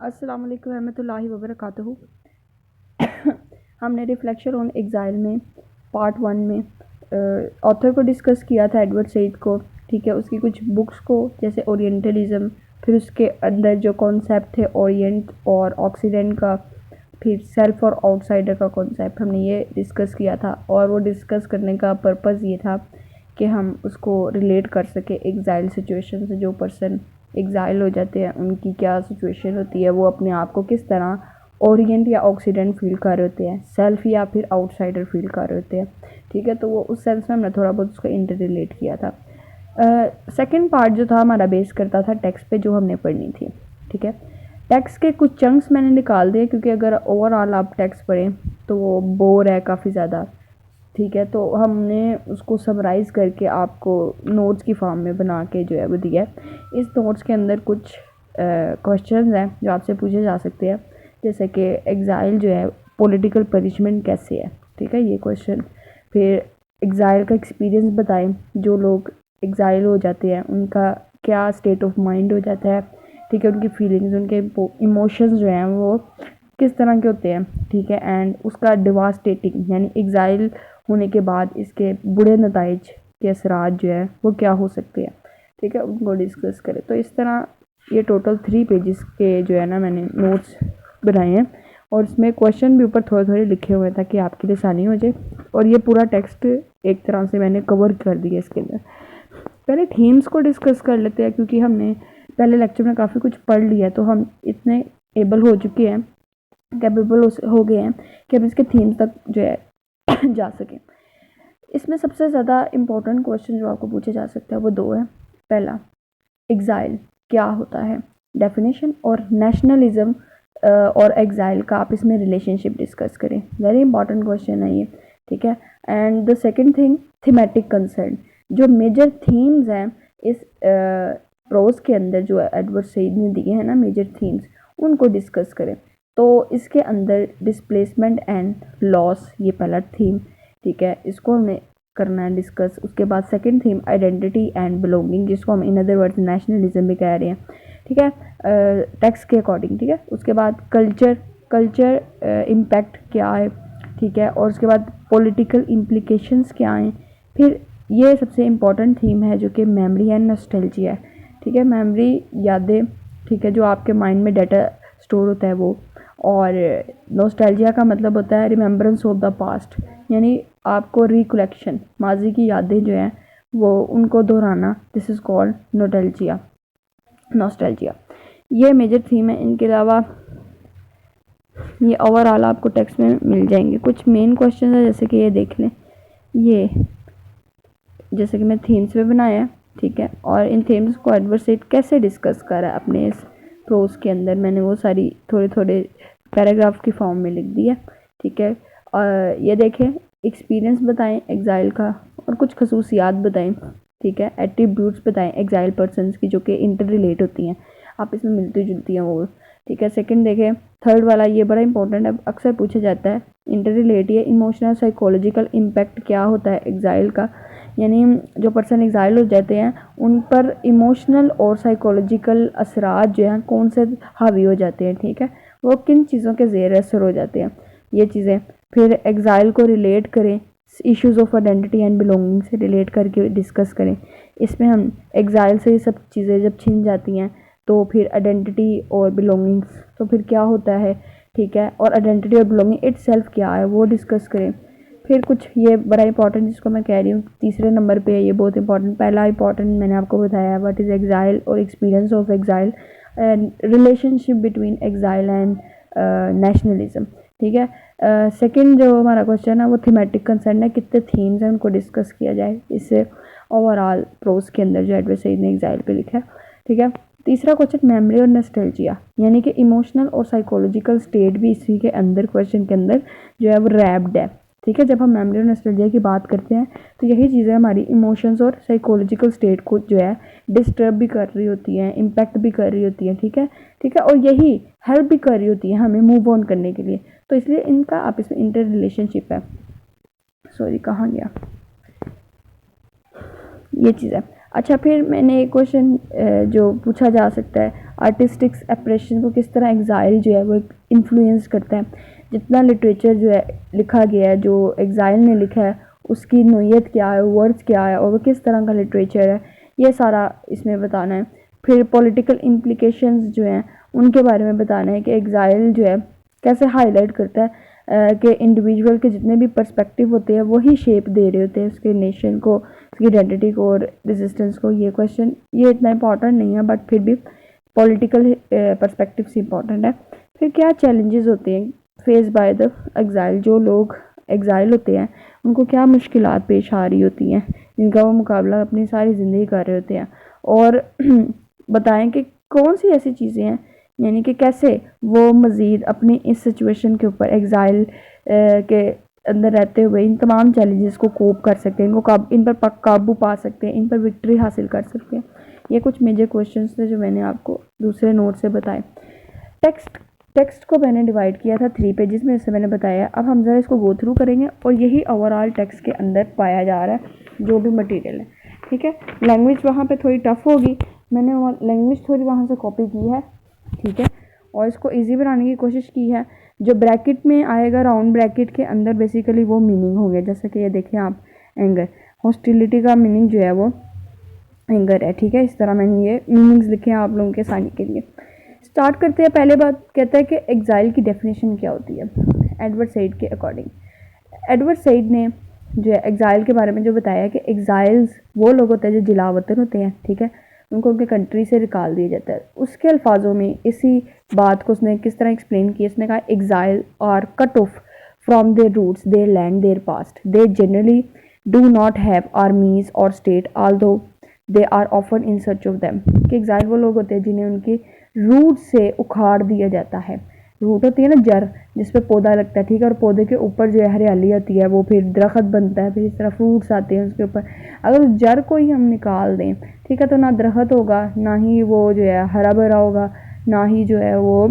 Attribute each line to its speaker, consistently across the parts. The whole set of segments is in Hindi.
Speaker 1: अस्सलाम वालेकुम रहमतुल्लाहि व बरकातहू। हमने रिफ्लेक्शन ऑन एग्ज़ाइल में पार्ट 1 में ऑथर को डिस्कस किया था, एडवर्ड सईद को। ठीक है, उसकी कुछ बुक्स को जैसे ओरिएंटलिज्म, फिर उसके अंदर जो कॉन्सेप्ट थे ओरिएंट और ऑक्सीडेंट का, फिर सेल्फ और आउटसाइडर का कॉन्सेप्ट, हमने ये डिस्कस किया था। और वो डिस्कस करने का पर्पज़ ये था कि हम उसको रिलेट कर सके एग्ज़ाइल सिचुएशन से। जो पर्सन एग्ज़ाइल हो जाते हैं उनकी क्या सिचुएशन होती है, वो अपने आप को किस तरह ओरिएंट या ऑक्सीडेंट फील कर रहे होते हैं, सेल्फ या फिर आउटसाइडर फील कर रहे होते हैं। ठीक है, तो वो उस सेंस में हमने थोड़ा बहुत उसको इंटर रिलेट किया था। सेकंड पार्ट जो था हमारा बेस करता था टेक्स्ट पे जो हमने पढ़नी थी। ठीक है, टेक्स्ट के कुछ चंक्स मैंने निकाल दिए क्योंकि अगर ओवरऑल आप टेक्स्ट पढ़ें तो वो बोर है काफ़ी ज़्यादा। ठीक है, तो हमने उसको समराइज़ करके आपको नोट्स की फॉर्म में बना के जो है वो दिया है। इस नोट्स के अंदर कुछ क्वेश्चंस हैं जो आपसे पूछे जा सकते हैं, जैसे कि एग्ज़ाइल जो है पॉलिटिकल पनिशमेंट कैसे है। ठीक है, ये क्वेश्चन। फिर एग्ज़ाइल का एक्सपीरियंस बताएं, जो लोग एग्ज़ाइल हो जाते हैं उनका क्या स्टेट ऑफ माइंड हो जाता है। ठीक है, उनकी फीलिंग्स, उनके इमोशंस जो हैं वो किस तरह के होते हैं। ठीक है, एंड उसका डिवास्टेटिंग यानी एग्ज़ाइल होने के बाद इसके बुरे नताइज के असरात जो है वो क्या हो सकते हैं। ठीक है, उनको डिस्कस करें। तो इस तरह ये टोटल 3 पेजेस के जो है ना मैंने नोट्स बनाए हैं, और इसमें क्वेश्चन भी ऊपर थोड़े थोड़े लिखे हुए हैं ताकि आपके लिए आसानी हो जाए। और ये पूरा टेक्स्ट एक तरह से मैंने कवर कर दिया इसके अंदर। पहले थीम्स को डिस्कस कर लेते हैं, क्योंकि हमने पहले लेक्चर में काफ़ी कुछ पढ़ लिया है, तो हम इतने एबल हो चुके हैं, कैपेबल हो गए हैं कि हम इसके थीम्स तक जो है जा सकें। इसमें सबसे ज़्यादा इम्पोर्टेंट क्वेश्चन जो आपको पूछे जा सकते हैं वो 2 है। पहला, एग्ज़ाइल क्या होता है, डेफिनेशन, और नेशनलिज्म और एग्ज़ाइल का आप इसमें रिलेशनशिप डिस्कस करें। वेरी इंपॉर्टेंट क्वेश्चन है ये। ठीक है, and the second thing, thematic concern, जो मेजर थीम्स हैं इस प्रोज के अंदर जो एडवर्ड सईद ने दिए हैं ना मेजर थीम्स, उनको डिस्कस करें। तो इसके अंदर डिस्प्लेसमेंट एंड लॉस, ये पहला थीम। ठीक है, इसको हमें करना है डिस्कस। उसके बाद second theme identity and belonging, जिसको हम इन अदर वर्ड्स नेशनलिज्म भी कह रहे हैं। ठीक है, टेक्स्ट के अकॉर्डिंग। ठीक है, उसके बाद कल्चर इम्पैक्ट क्या है। ठीक है, और उसके बाद पॉलिटिकल इम्प्लीकेशंस क्या हैं। फिर ये सबसे इम्पॉर्टेंट थीम है जो कि मेमोरी एंड नॉस्टैल्जिया है। ठीक है, मेमोरी, यादें। ठीक है, जो आपके माइंड में डाटा स्टोर होता है वो। और नॉस्टैल्जिया का मतलब होता है रिमेम्बरेंस ऑफ द पास्ट, यानी आपको रिकलेक्शन, माजी की यादें जो हैं वो उनको दोहराना। This is called nostalgia. ये मेजर थीम है। इनके अलावा ये ओवरऑल आपको टेक्स्ट में मिल जाएंगे। कुछ मेन क्वेश्चन है जैसे कि ये देख लें, ये जैसे कि मैं थीम्स पे बनाया है। ठीक है, और इन थीम्स को एडवर्ड सईद कैसे डिस्कस करा है अपने इस प्रोज के अंदर, मैंने वो सारी थोड़े थोड़े पैराग्राफ की फॉर्म में लिख दिया। ठीक है, और ये देखें, एक्सपीरियंस बताएं एग्ज़ाइल का, और कुछ खसूसियात बताएं। ठीक है, एट्रीब्यूट्स बताएं एग्ज़ाइल पर्सनस की जो कि इंटर रिलेट होती हैं, आप इसमें मिलती जुलती हैं वो। ठीक है, सेकंड देखें, थर्ड वाला ये बड़ा इंपॉर्टेंट है, अक्सर पूछा जाता है, इंटर रिलेट। ये इमोशनल साइकोलॉजिकल इम्पैक्ट क्या होता है एग्ज़ाइल का, यानी जो पर्सन एग्ज़ाइल हो जाते हैं उन पर इमोशनल और साइकोलॉजिकल असरात जो हैं कौन से हावी हो जाते हैं। ठीक है, वो किन चीज़ों के ज़ेर असर हो जाते हैं, ये चीज़ें। फिर एग्ज़ाइल को रिलेट करें issues of identity and belonging से रिलेट करके डिस्कस करें। इसमें हम एग्ज़ाइल से ये सब चीज़ें जब छिन जाती हैं तो फिर आइडेंटिटी और बिलोंगिंग्स, तो फिर क्या होता है। ठीक है, और आइडेंटिटी और बिलोंगिंग इट सेल्फ क्या है वो डिस्कस करें। फिर कुछ ये बड़ा इंपॉर्टेंट जिसको मैं कह रही हूँ तीसरे नंबर पे है, ये बहुत इंपॉर्टेंट। पहला इंपॉर्टेंट मैंने आपको बताया व्हाट इज़ एग्ज़ाइल और experience of exile and relationship between exile and nationalism. ठीक है, सेकंड जो हमारा क्वेश्चन है वो थीमेटिक कंसर्न है, कितने थीम्स हैं उनको डिस्कस किया जाए इससे ओवरऑल प्रोज के अंदर जो एडवर्ड सईद ने एग्ज़ाइल पे लिखा है। ठीक है, तीसरा क्वेश्चन मेमोरी और नॉस्टैल्जिया, यानी कि इमोशनल और साइकोलॉजिकल स्टेट भी इसी के अंदर क्वेश्चन के अंदर जो है वो रैप्ड है। ठीक है, जब हम मेमोरी और नॉस्टैल्जिया की बात करते हैं तो यही चीज़ें हमारी इमोशंस और साइकोलॉजिकल स्टेट को जो है डिस्टर्ब भी कर रही होती हैं, इम्पैक्ट भी कर रही होती हैं। ठीक है, ठीक है, और यही हेल्प भी कर रही होती है हमें मूव ऑन करने के लिए। तो इसलिए इनका आप इसमें इंटर रिलेशनशिप है। सॉरी, कहाँ गया, ये चीज़ है। अच्छा, फिर मैंने एक क्वेश्चन जो पूछा जा सकता है, आर्टिस्टिक एक्सप्रेशन को किस तरह एग्ज़ाइल जो है वो इन्फ्लुएंस करता है। जितना लिटरेचर जो है लिखा गया है, जो एग्ज़ाइल ने लिखा है, उसकी नोयत क्या है, वर्ड्स क्या है और वो किस तरह का लिटरेचर है, ये सारा इसमें बताना है। फिर पॉलिटिकल इम्प्लिकेशंस जो हैं उनके बारे में बताना है कि एग्ज़ाइल जो है कैसे हाईलाइट करता है कि इंडिविजुअल के जितने भी पर्सपेक्टिव होते हैं वही शेप दे रहे होते हैं उसके नेशन को, उसकी आइडेंटिटी को और रेजिस्टेंस को। ये क्वेश्चन ये इतना इंपॉर्टेंट नहीं है, बट फिर भी पॉलिटिकल पर्सपेक्टिव से इम्पॉर्टेंट है। फिर क्या चैलेंजेस होते हैं फेस बाय द एग्ज़ाइल, जो लोग एग्ज़ाइल होते हैं उनको क्या मुश्किलात पेश आ रही होती हैं जिनका वो मुकाबला अपनी सारी ज़िंदगी कर रहे होते हैं। और बताएं कि कौन सी ऐसी चीज़ें हैं, यानी कि कैसे वो मज़ीद अपनी इस सिचुएशन के ऊपर एग्ज़ाइल के अंदर रहते हुए इन तमाम चैलेंजेस को कोप कर सकते हैं, इनको इन पर काबू पा सकते हैं, इन पर विक्ट्री हासिल कर सकते हैं। ये कुछ मेजर क्वेश्चंस थे जो मैंने आपको दूसरे नोट से बताए। टेक्स्ट को मैंने डिवाइड किया था 3 पेजेस में, जैसे मैंने बताया। अब हम ज़रा इसको गो थ्रू करेंगे और यही ओवरऑल टेक्स्ट के अंदर पाया जा रहा है जो भी मटेरियल है, ठीक है। लैंग्वेज वहाँ पे थोड़ी टफ होगी, मैंने लैंग्वेज थोड़ी वहाँ से कॉपी की है, ठीक है, और इसको इजी बनाने की कोशिश की है। जो ब्रैकेट में आएगा, राउंड ब्रैकेट के अंदर बेसिकली वो मीनिंग हो गया, जैसे कि ये देखें आप, एंगर, हॉस्टिलिटी का मीनिंग जो है वो एंगर है, ठीक है। इस तरह मैंने ये मीनिंग्स लिखे हैं आप लोगों के आसानी के लिए। स्टार्ट करते हैं। पहले बात कहता है कि एग्ज़ाइल की डेफिनेशन क्या होती है एडवर्ड सईद के अकॉर्डिंग। एडवर्ड सईद ने जो है एग्ज़ाइल के बारे में जो बताया कि एग्ज़ाइल्स वो लोग होते हैं जो जिलावतन होते हैं, ठीक है, उनको उनके कंट्री से निकाल दिया जाता है। उसके अल्फाजों में इसी बात को उसने किस तरह एक्सप्लेन किया, उसने कहा exile are cut off from their roots, their land, their past, they generally do not have armies और state although they are often in search of them. कि एग्ज़ाइल वो लोग होते हैं जिन्हें उनकी रूट से उखाड़ दिया जाता है। रूट होती है ना जड़, जिस पे पौधा लगता है, ठीक है, और पौधे के ऊपर जो है हरियाली आती है, वो फिर दरख्त बनता है, फिर इस तरह फ्रूट्स आते हैं उसके ऊपर। अगर उस जड़ को ही हम निकाल दें, ठीक है, तो ना दरख्त होगा, ना ही वो जो है हरा भरा होगा, ना ही जो है वो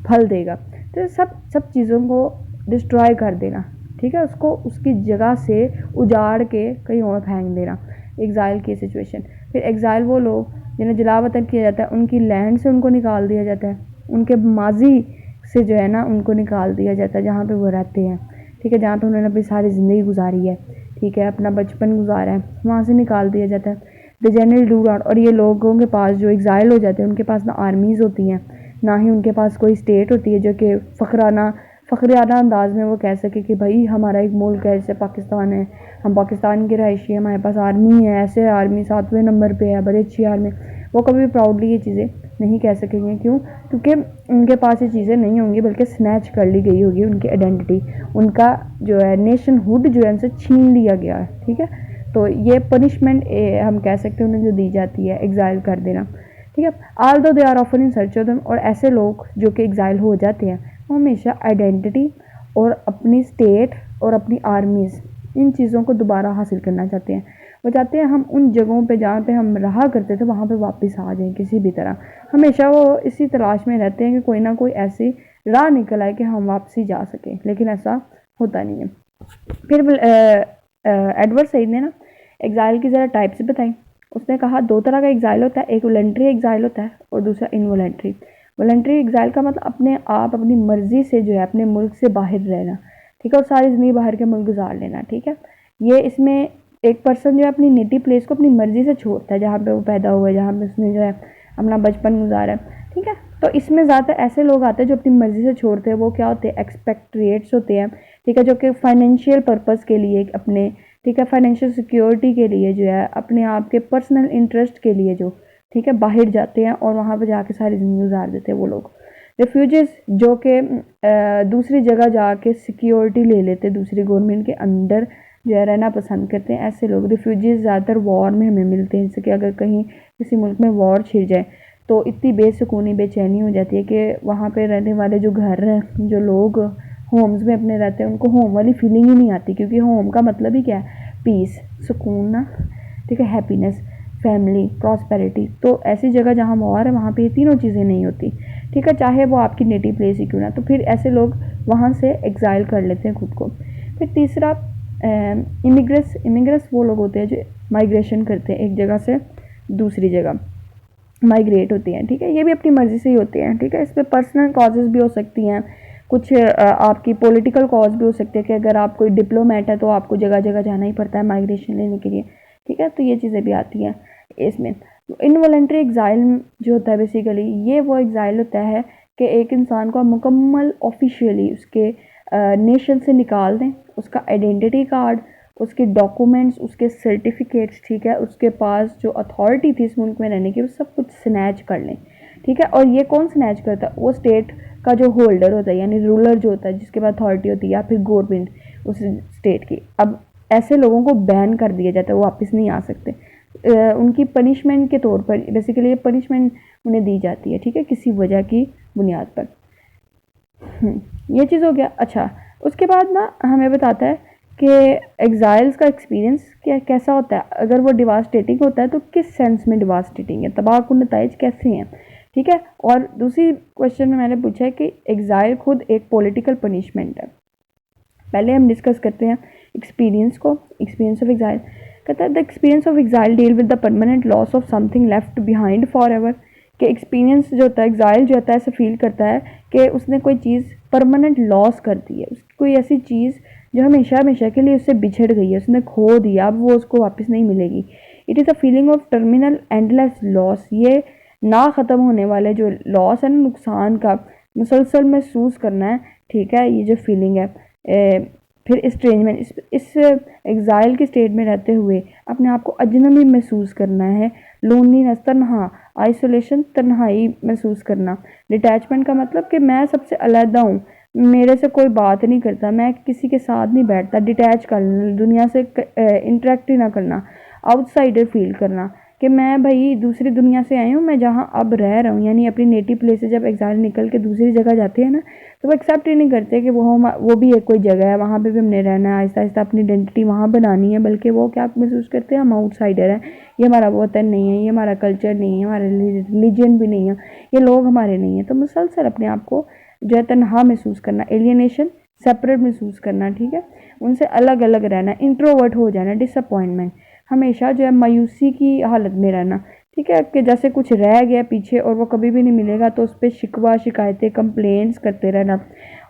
Speaker 1: फल देगा। तो सब चीज़ों को डिस्ट्रॉय कर देना, ठीक है, उसको उसकी जगह से उजाड़ के कहीं और फेंक देना, एग्ज़ाइल की सिचुएशन। फिर एग्ज़ाइल वो लोग जिन्हें जलावतन किया जाता है, उनकी लैंड से उनको निकाल दिया जाता है, उनके माजी से जो है ना उनको निकाल दिया जाता है जहाँ पे वो रहते हैं, ठीक है, जहाँ पे उन्होंने अपनी सारी ज़िंदगी गुजारी है, ठीक है, अपना बचपन गुजारा है, वहाँ से निकाल दिया जाता है। द जनरल डू नॉट, और ये लोगों के पास जो एग्ज़ाइल हो जाते हैं उनके पास ना आर्मीज़ होती हैं, ना ही उनके पास कोई स्टेट होती है जो कि फ़खराना अंदाज में वो कह सके कि भाई हमारा एक मुल्क है, जैसे पाकिस्तान है, हम पाकिस्तान के रहायशी हैं, हमारे पास आर्मी है, ऐसे आर्मी 7वें नंबर पे है, बड़ी अच्छी आर्मी। वो कभी भी प्राउडली ये चीज़ें नहीं कह सकेंगे। क्यों? क्योंकि उनके पास ये चीज़ें नहीं होंगी, बल्कि स्नैच कर ली गई होगी उनकी आइडेंटिटी, उनका जो है नेशनहुड जो है उनसे छीन लिया गया है, ठीक है। तो ये पनिशमेंट हम कह सकते हैं उन्हें जो दी जाती है, एग्ज़ाइल कर देना, ठीक है। Although they are often in search of them, और ऐसे लोग जो कि एग्ज़ाइल हो जाते हैं वो हमेशा आइडेंटिटी और अपनी स्टेट और अपनी आर्मीज़, इन चीज़ों को दोबारा हासिल करना चाहते हैं। वो चाहते हैं हम उन जगहों पे जहाँ पे हम रहा करते थे वहाँ पे वापस आ जाएं किसी भी तरह। हमेशा वो इसी तलाश में रहते हैं कि कोई ना कोई ऐसी राह निकल आए कि हम वापसी जा सकें, लेकिन ऐसा होता नहीं है। फिर एडवर्ड सईद ने ना एग्ज़ाइल की ज़रा टाइप्स बताई। उसने कहा 2 तरह का एग्ज़ाइल होता है, एक वॉलंटरी एग्ज़ाइल होता है और दूसरा इनवॉलंटरी। वॉलंटरी एग्ज़ाइल का मतलब अपने आप अपनी मर्ज़ी से जो है अपने मुल्क से बाहर रहना, ठीक है, और सारी ज़िंदगी बाहर के मुल्क गुजार लेना, ठीक है। ये इसमें एक पर्सन जो है अपनी नेटिव प्लेस को अपनी मर्ज़ी से छोड़ता है, जहाँ पे वो पैदा हुआ है, जहाँ पे उसने जो है अपना बचपन गुजारा है, ठीक है। तो इसमें ज़्यादातर ऐसे लोग आते हैं जो अपनी मर्ज़ी से छोड़ते हैं। वो क्या होते हैं? एक्सपेक्ट्रेट्स होते हैं, ठीक है, जो कि फाइनेंशियल पर्पज़ के लिए अपने, ठीक है, फाइनेंशियल सिक्योरिटी के लिए जो है अपने आप के पर्सनल इंटरेस्ट के लिए जो, ठीक है, बाहर जाते हैं और वहाँ पर जाके सारी ज़िंदगी गुजार देते हैं वो लोग। रिफ्यूजीज़ जो कि दूसरी जगह जाके सिक्योरिटी ले लेते, दूसरी गवर्नमेंट के अंडर जो है रहना पसंद करते हैं, ऐसे लोग। रिफ्यूजीज़ ज़्यादातर वॉर में हमें मिलते हैं, जैसे कि अगर कहीं किसी मुल्क में वॉर छिड़ जाए तो इतनी बेसुकूनी बेचैनी हो जाती है कि वहाँ पे रहने वाले जो घर हैं, जो लोग होम्स में अपने रहते हैं, उनको होम वाली फीलिंग ही नहीं आती, क्योंकि होम का मतलब ही क्या है? पीस, सुकून ना, ठीक है, हैप्पीनेस, फैमिली, प्रॉस्पेरिटी। तो ऐसी जगह जहाँ वॉर है वहाँ पे ये तीनों चीज़ें नहीं होती, ठीक है, चाहे वो आपकी नेटिव प्लेस ही क्यों ना। तो फिर ऐसे लोग वहाँ से एग्ज़ाइल कर लेते हैं खुद को। फिर तीसरा इमिग्रेंट्स वो लोग होते हैं जो माइग्रेशन करते हैं एक जगह से दूसरी जगह माइग्रेट होती हैं, ठीक है। ये भी अपनी मर्ज़ी से ही होते हैं, ठीक है। इसमें पर्सनल कॉजेज़ भी हो सकती हैं, कुछ आपकी पॉलिटिकल कॉज भी हो सकते हैं कि अगर आप कोई डिप्लोमेट है तो आपको जगह जगह जाना ही पड़ता है माइग्रेशन लेने के लिए, ठीक है। तो ये चीज़ें भी आती हैं इसमें। इनवॉलंटरी एग्ज़ाइल जो होता है बेसिकली, ये वो एग्ज़ाइल होता है कि एक इंसान को मुकम्मल ऑफिशियली उसके नेशन से निकाल दें, उसका आइडेंटिटी कार्ड, उसके डॉक्यूमेंट्स, उसके सर्टिफिकेट्स, ठीक है, उसके पास जो अथॉरिटी थी इस मुल्क में रहने की वो सब कुछ स्नैच कर लें, ठीक है। और ये कौन स्नैच करता है? वो स्टेट का जो होल्डर होता है, यानी रूलर जो होता है, जिसके पास अथॉरिटी होती है, या फिर गवर्नमेंट उस स्टेट की। अब ऐसे लोगों को बैन कर दिया जाता है, वो वापस नहीं आ सकते। उनकी पनिशमेंट के तौर पर बेसिकली ये पनिशमेंट उन्हें दी जाती है, ठीक है, किसी वजह की बुनियाद पर। ये चीज़ हो गया। अच्छा, उसके बाद ना हमें बताता है कि एग्ज़ाइल्स का एक्सपीरियंस कैसा होता है। अगर वो डिवास्टेटिंग होता है तो किस सेंस में डिवास्टेटिंग है, तबाहकुन नताइज कैसे हैं, ठीक है। और दूसरी क्वेश्चन में मैंने पूछा है कि एग्ज़ाइल खुद एक पॉलिटिकल पनिशमेंट है। पहले हम डिस्कस करते हैं एक्सपीरियंस को। एक्सपीरियंस ऑफ एग्ज़ाइल कहता है the experience of exile deal with the permanent loss of something left behind for ever. कि एक्सपीरियंस जो होता है, एग्ज़ाइल जो होता है ऐसे फील करता है कि उसने कोई चीज़ परमानेंट लॉस कर दी है, उसकी कोई ऐसी चीज़ जो हमेशा हमेशा के लिए उससे बिछड़ गई है, उसने खो दिया, अब वो उसको वापस नहीं मिलेगी। It is a feeling of terminal endless loss. ये ना ख़त्म होने वाले जो लॉस है ना, नुकसान का मुसलसल महसूस करना है, ठीक है, ये जो फीलिंग है। फिर इस्ट्रेंजमेंट, इस एग्ज़ाइल की स्टेट में रहते हुए अपने आप को अजनबी महसूस करना है। लोनलीनेस, तन्हा, आइसोलेशन, तन्हाई महसूस करना। डिटैचमेंट का मतलब कि मैं सबसे अलहदा हूँ, मेरे से कोई बात नहीं करता, मैं किसी के साथ नहीं बैठता। डिटैच करना, दुनिया से इंटरेक्ट ही ना करना। आउटसाइडर फील करना कि मैं भाई दूसरी दुनिया से आई हूँ, मैं जहाँ अब रह रहा हूँ, यानी अपनी नेटिव प्लेस से जब एग्ज़ाइल निकल के दूसरी जगह जाते हैं ना, तो वो एक्सेप्ट ही नहीं करते कि वो भी एक कोई जगह है, वहाँ पे भी हमने रहना है, आहिस्ता आहिस्ता अपनी आइडेंटिटी वहाँ बनानी है। बल्कि वो क्या महसूस करते हैं, हम आउटसाइडर हैं, ये हमारा वतन नहीं है, ये हमारा कल्चर नहीं है, हमारा रिलीजन भी नहीं है, ये लोग हमारे नहीं हैं। तो मुसलसल अपने आप को जो है तनहा महसूस करना, एलियनेशन, सेपरेट महसूस करना, ठीक है, उनसे अलग अलग रहना, इंट्रोवर्ट हो जाना, डिसअपॉइंटमेंट, हमेशा जो है मायूसी की हालत में रहना, ठीक है, कि जैसे कुछ रह गया पीछे और वो कभी भी नहीं मिलेगा, तो उस पर शिकवा, शिकायतें, कंप्लेंट्स करते रहना।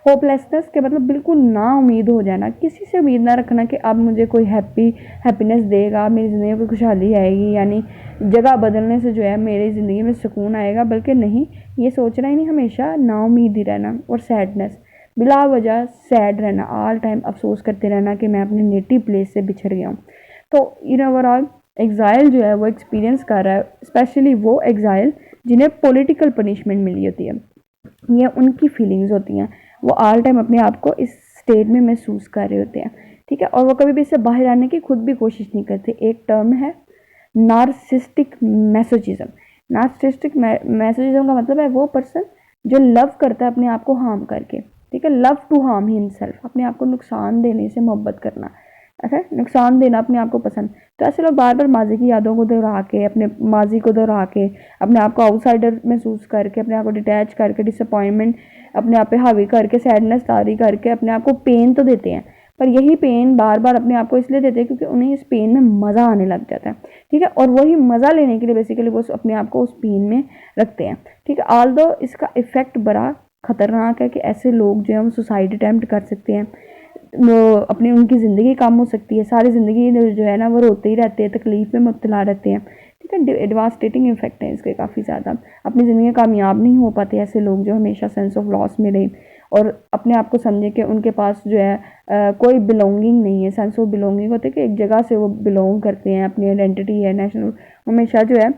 Speaker 1: होपलेसनेस के मतलब बिल्कुल ना उम्मीद हो जाना, किसी से उम्मीद ना रखना कि अब मुझे कोई हैप्पीनेस देगा, मेरी ज़िंदगी में खुशहाली आएगी, यानी जगह बदलने से जो है मेरी ज़िंदगी में सुकून आएगा, बल्कि नहीं, ये सोचना ही नहीं, हमेशा नाउम्मीद ही रहना। और सैडनेस, बिला वजह सैड रहना, ऑल टाइम अफसोस करते रहना कि मैं अपने नेटिव प्लेस से बिछड़ गया हूँ। तो इन ओवरऑल एग्ज़ाइल जो है वो एक्सपीरियंस कर रहा है, स्पेशली वो एग्ज़ाइल जिन्हें पॉलिटिकल पनिशमेंट मिली होती है, ये उनकी फीलिंग्स होती हैं, वो ऑल टाइम अपने आप को इस स्टेट में महसूस कर रहे होते हैं, ठीक है। और वो कभी भी इससे बाहर आने की खुद भी कोशिश नहीं करते। एक टर्म है नार्सिसिस्टिक मैसोचिज्म। नार्सिसिस्टिक मैसोचिज्म का मतलब है वो पर्सन जो लव करता है अपने आप को हार्म करके, ठीक है, लव टू हार्म हिमसेल्फ, अपने आप को नुकसान देने से मोहब्बत करना, अच्छा, नुकसान देना अपने आप को पसंद। तो ऐसे लोग बार बार माजी की यादों को दोहरा के, अपने माजी को दोहरा के, अपने आप को आउटसाइडर महसूस करके, अपने आप को डिटैच करके, डिसअपॉइंटमेंट अपने आप पे हावी करके, सैडनेस तारी करके अपने आप को पेन तो देते हैं, पर यही पेन बार बार अपने आप को इसलिए देते हैं क्योंकि उन्हें इस पेन में मज़ा आने लग जाता है, ठीक है। और वही मज़ा लेने के लिए बेसिकली वो अपने आप को उस पेन में रखते हैं, ठीक है। ऑल्दो इसका इफ़ेक्ट बड़ा ख़तरनाक है कि ऐसे लोग जो है वो सुसाइड अटैम्प्ट कर सकते हैं, वो अपनी उनकी ज़िंदगी कम हो सकती है, सारी ज़िंदगी जो है ना वो रोते ही रहते हैं, तकलीफ़ में मुब्तला रहते हैं, ठीक है। डिवास्टेटिंग इफेक्ट है इसके काफ़ी ज़्यादा, अपनी ज़िंदगी में कामयाब नहीं हो पाते ऐसे लोग जो हमेशा सेंस ऑफ लॉस में रहे और अपने आप को समझे कि उनके पास जो है कोई बिलोंगिंग नहीं है। सेंस ऑफ बिलोंगिंग होते हैं कि एक जगह से वो बिलोंग करते हैं, अपनी आइडेंटिटी है, नेशनल, हमेशा जो है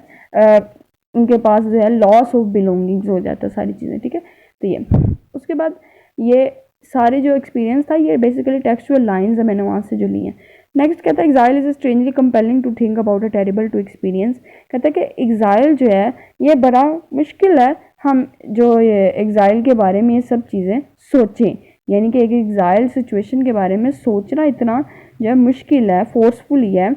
Speaker 1: उनके पास जो है लॉस ऑफ बिलोंगिंग्स हो जाता है सारी चीज़ें, ठीक है। तो ये उसके बाद ये सारे जो एक्सपीरियंस था ये बेसिकली टेक्सचुअल लाइंस है मैंने वहाँ से जो ली हैं। नेक्स्ट कहता है exile is strangely compelling to think about a terrible to experience. कहता है कि एग्जाइल जो है ये बड़ा मुश्किल है, हम जो ये एग्जाइल के बारे में ये सब चीज़ें सोचें, यानी कि एक एग्जाइल सिचुएशन के बारे में सोचना इतना जो है मुश्किल है, फोर्सफुल ही है,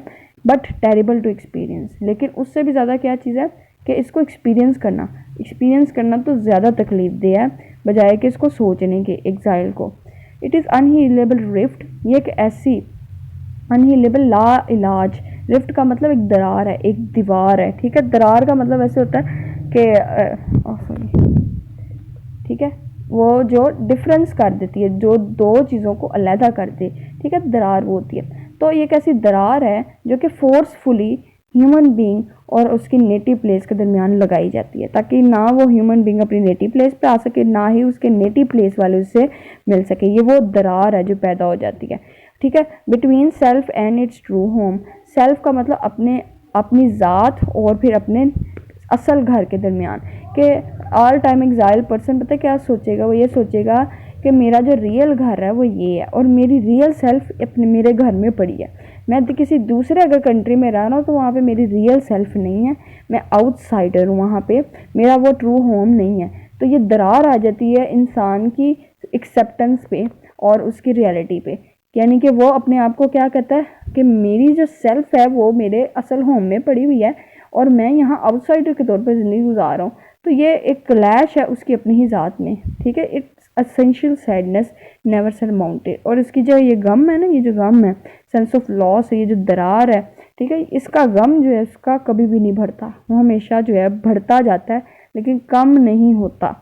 Speaker 1: बट टेरिबल टू एक्सपीरियंस। लेकिन उससे भी ज़्यादा क्या चीज़ है कि इसको एक्सपीरियंस करना तो ज़्यादा तकलीफ दे है बजाय कि इसको सोचने के एग्जाइल को। इट इज़ अनहीलेबल रिफ्ट, ये एक ऐसी अनहीलेबल ला इलाज रिफ्ट का मतलब एक दरार है, एक दीवार है, ठीक है। दरार का मतलब ऐसे होता है कि सॉरी, ठीक है, वो जो डिफरेंस कर देती है, जो दो चीज़ों को अलहदा कर दे, ठीक है, दरार वो होती है। तो ये एक ऐसी दरार है जो कि फोर्सफुली ह्यूमन बीइंग और उसकी नेटिव प्लेस के दरमियान लगाई जाती है, ताकि ना वो ह्यूमन बीइंग अपनी नेटिव प्लेस पे आ सके, ना ही उसके नेटिव प्लेस वाले उससे मिल सके। ये वो दरार है जो पैदा हो जाती है, ठीक है, between self and it's true home. Self का मतलब अपने, अपनी ज़ात और फिर अपने असल घर के दरमियान के। ऑल टाइम एग्जाइल पर्सन पता है क्या सोचेगा, वो ये सोचेगा कि मेरा जो रियल घर है वो ये है और मेरी रियल सेल्फ अपने मेरे घर में पड़ी है। मैं तो किसी दूसरे अगर कंट्री में रह रहा हूँ तो वहाँ पे मेरी रियल सेल्फ नहीं है, मैं आउटसाइडर हूँ, वहाँ पे मेरा वो ट्रू होम नहीं है। तो ये दरार आ जाती है इंसान की एक्सेप्टेंस पे और उसकी रियलिटी पे, यानी कि वो अपने आप को क्या कहता है कि मेरी जो सेल्फ है वो मेरे असल होम में पड़ी हुई है और मैं यहाँ आउटसाइडर के तौर पर ज़िंदगी गुजार रहा हूँ। तो ये एक क्लैश है उसकी अपनी ही ज़ात में, ठीक है। It's essential sadness never surmounted. और इसकी जो ये गम है ना, ये जो गम है, सेंस ऑफ लॉस है, ये जो दरार है, ठीक है, इसका गम जो है उसका कभी भी नहीं भरता, वो हमेशा जो है बढ़ता जाता है लेकिन कम नहीं होता,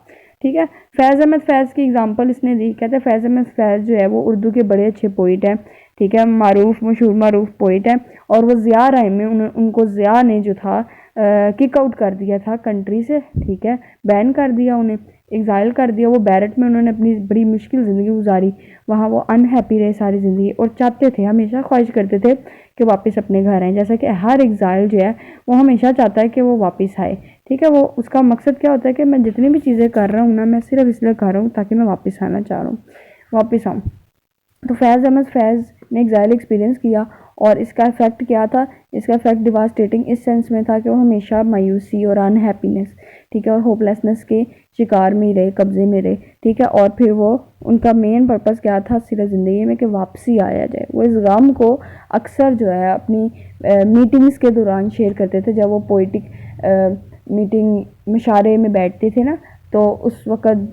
Speaker 1: ठीक है। फैज़ अहमद फैज़ की एग्जांपल इसने दी, कहते हैं फैज़ अहमद फैज़ जो है वो उर्दू के बड़े अच्छे पोइट हैं, ठीक है, मारूफ मशहूर मारूफ पोइट हैं। और वो ज़िया राय में उनको ज़िया ने जो था किक आउट कर दिया था कंट्री से, ठीक है, बैन कर दिया, उन्हें एग्ज़ाइल कर दिया। वो बैरट में उन्होंने अपनी बड़ी मुश्किल ज़िंदगी गुजारी, वहाँ वो अनहैप्पी रहे सारी ज़िंदगी और चाहते थे, हमेशा ख्वाहिश करते थे कि वापस अपने घर आएँ, जैसा कि हर एग्ज़ाइल जो है वो हमेशा चाहता है कि वो वापस आए, ठीक है। वो उसका मकसद क्या होता है कि मैं जितनी भी चीज़ें कर रहा हूँ ना, मैं सिर्फ इसलिए कर रहा हूँ ताकि मैं वापस आना चाह रहा हूँ, वापस आऊँ। तो फैज़ अहमद फैज़ ने एग्ज़ाइल एक्सपीरियंस किया और इसका इफ़ेक्ट क्या था, इसका इफ़ेक्ट डिवास्टेटिंग इस सेंस में था कि वो हमेशा मायूसी और अनहैप्पीनेस, ठीक है, और होपलेसनेस के शिकार में ही रहे, कब्ज़े में रहे, ठीक है। और फिर वो उनका मेन पर्पज़ क्या था सिर्फ ज़िंदगी में कि वापसी आया जाए। वो इस गम को अक्सर जो है अपनी मीटिंग्स के दौरान शेयर करते थे, जब वो पोइटिक मीटिंग मुशारे में बैठते थे ना, तो उस वक़्त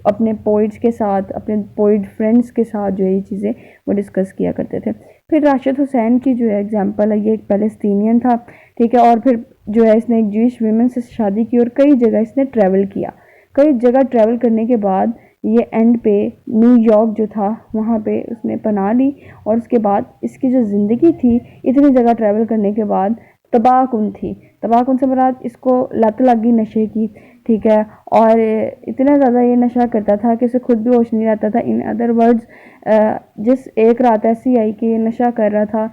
Speaker 1: अपने पोइट्स के साथ, अपने पोइट फ्रेंड्स के साथ जो है ये चीज़ें वो डिस्कस किया करते थे। फिर राशिद हुसैन की जो है एग्जांपल है, ये एक पैलेस्टीनियन था, ठीक है, और फिर जो है इसने एक जूइश वीमेन से शादी की और कई जगह इसने ट्रैवल किया। कई जगह ट्रैवल करने के बाद ये एंड पे न्यूयॉर्क जो था वहाँ पे उसने पनाह ली और उसके बाद इसकी जो ज़िंदगी थी इतनी जगह ट्रैवल करने के बाद तबाहकुन थी। तबाहकुन से मुराद इसको लत लग गई नशे की, ठीक है, और इतना ज़्यादा ये नशा करता था कि उसे खुद भी होश नहीं रहता था। इन अदर वर्ड्स जिस एक रात ऐसी आई कि ये नशा कर रहा था,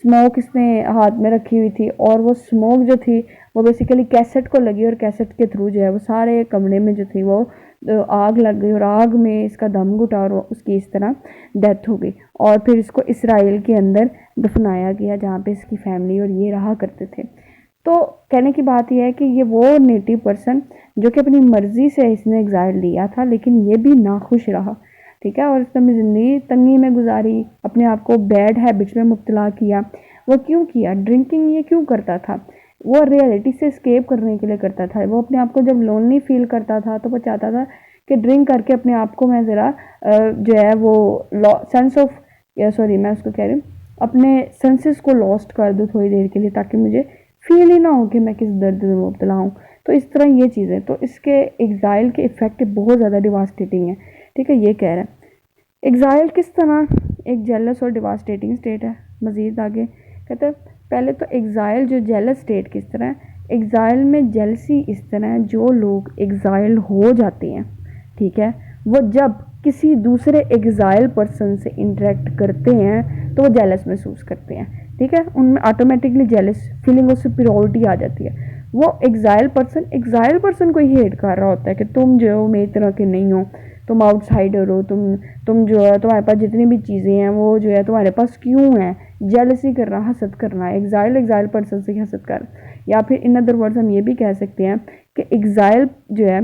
Speaker 1: स्मोक इसने हाथ में रखी हुई थी और वो स्मोक जो थी वो बेसिकली कैसेट को लगी और कैसेट के थ्रू जो है वो सारे कमरे में जो थी वो आग लग गई और आग में इसका दम घुटा और उसकी इस तरह डेथ हो गई। और फिर इसको इसराइल के अंदर दफनाया गया जहाँ पे इसकी फैमिली और ये रहा करते थे। तो कहने की बात यह है कि ये वो नेटिव पर्सन जो कि अपनी मर्ज़ी से इसने एग्ज़ाइल लिया था लेकिन ये भी नाखुश रहा, ठीक है, और इसने अपनी ज़िंदगी तंगी में गुजारी, अपने आप को बैड हैबिट्स में मुब्तला किया। वो क्यों किया? ड्रिंकिंग ये क्यों करता था? वो रियलिटी से एस्केप करने के लिए करता था। वो अपने आप को जब लोनली फील करता था तो वो चाहता था कि ड्रिंक करके अपने आप को मैं ज़रा जो है वो सेंस ऑफ सॉरी मैं उसको कह रही हूँ अपने सेंसेस को लॉस्ट कर दूँ थोड़ी देर के लिए, ताकि मुझे फील ही ना हो कि मैं किस दर्द में मुब्तला हूँ। तो इस तरह ये चीज़ें, तो इसके एग्ज़ाइल के इफ़ेक्ट बहुत ज़्यादा डिवास्टेटिंग है, ठीक है। ये कह रहा है एग्ज़ाइल किस तरह एक जेलस और डिवास्टेटिंग स्टेट है। मज़ीद आगे कहते हैं पहले तो एग्ज़ाइल जो जेलस स्टेट किस तरह है, एग्ज़ाइल में जेलसी इस तरह है, जो लोग एग्ज़ाइल हो जाते हैं, ठीक है, वो जब किसी दूसरे एग्ज़ाइल पर्सन से इंटरेक्ट करते हैं तो वो जेलस महसूस करते हैं, ठीक है, उनमें automatically jealous feeling of superiority आ जाती है। वो एग्ज़ाइल पर्सन को ही हेट कर रहा होता है कि तुम जो हो मेरी तरह के नहीं हो, तुम आउटसाइडर हो, तुम जो है तुम्हारे पास जितनी भी चीज़ें हैं वो जो है तुम्हारे पास क्यों है। जेलसी करना, हसद करना, एग्ज़ाइल पर्सन से हसद कर। या फिर इन अदर वर्ड्स हम ये भी कह सकते हैं कि एग्ज़ाइल जो है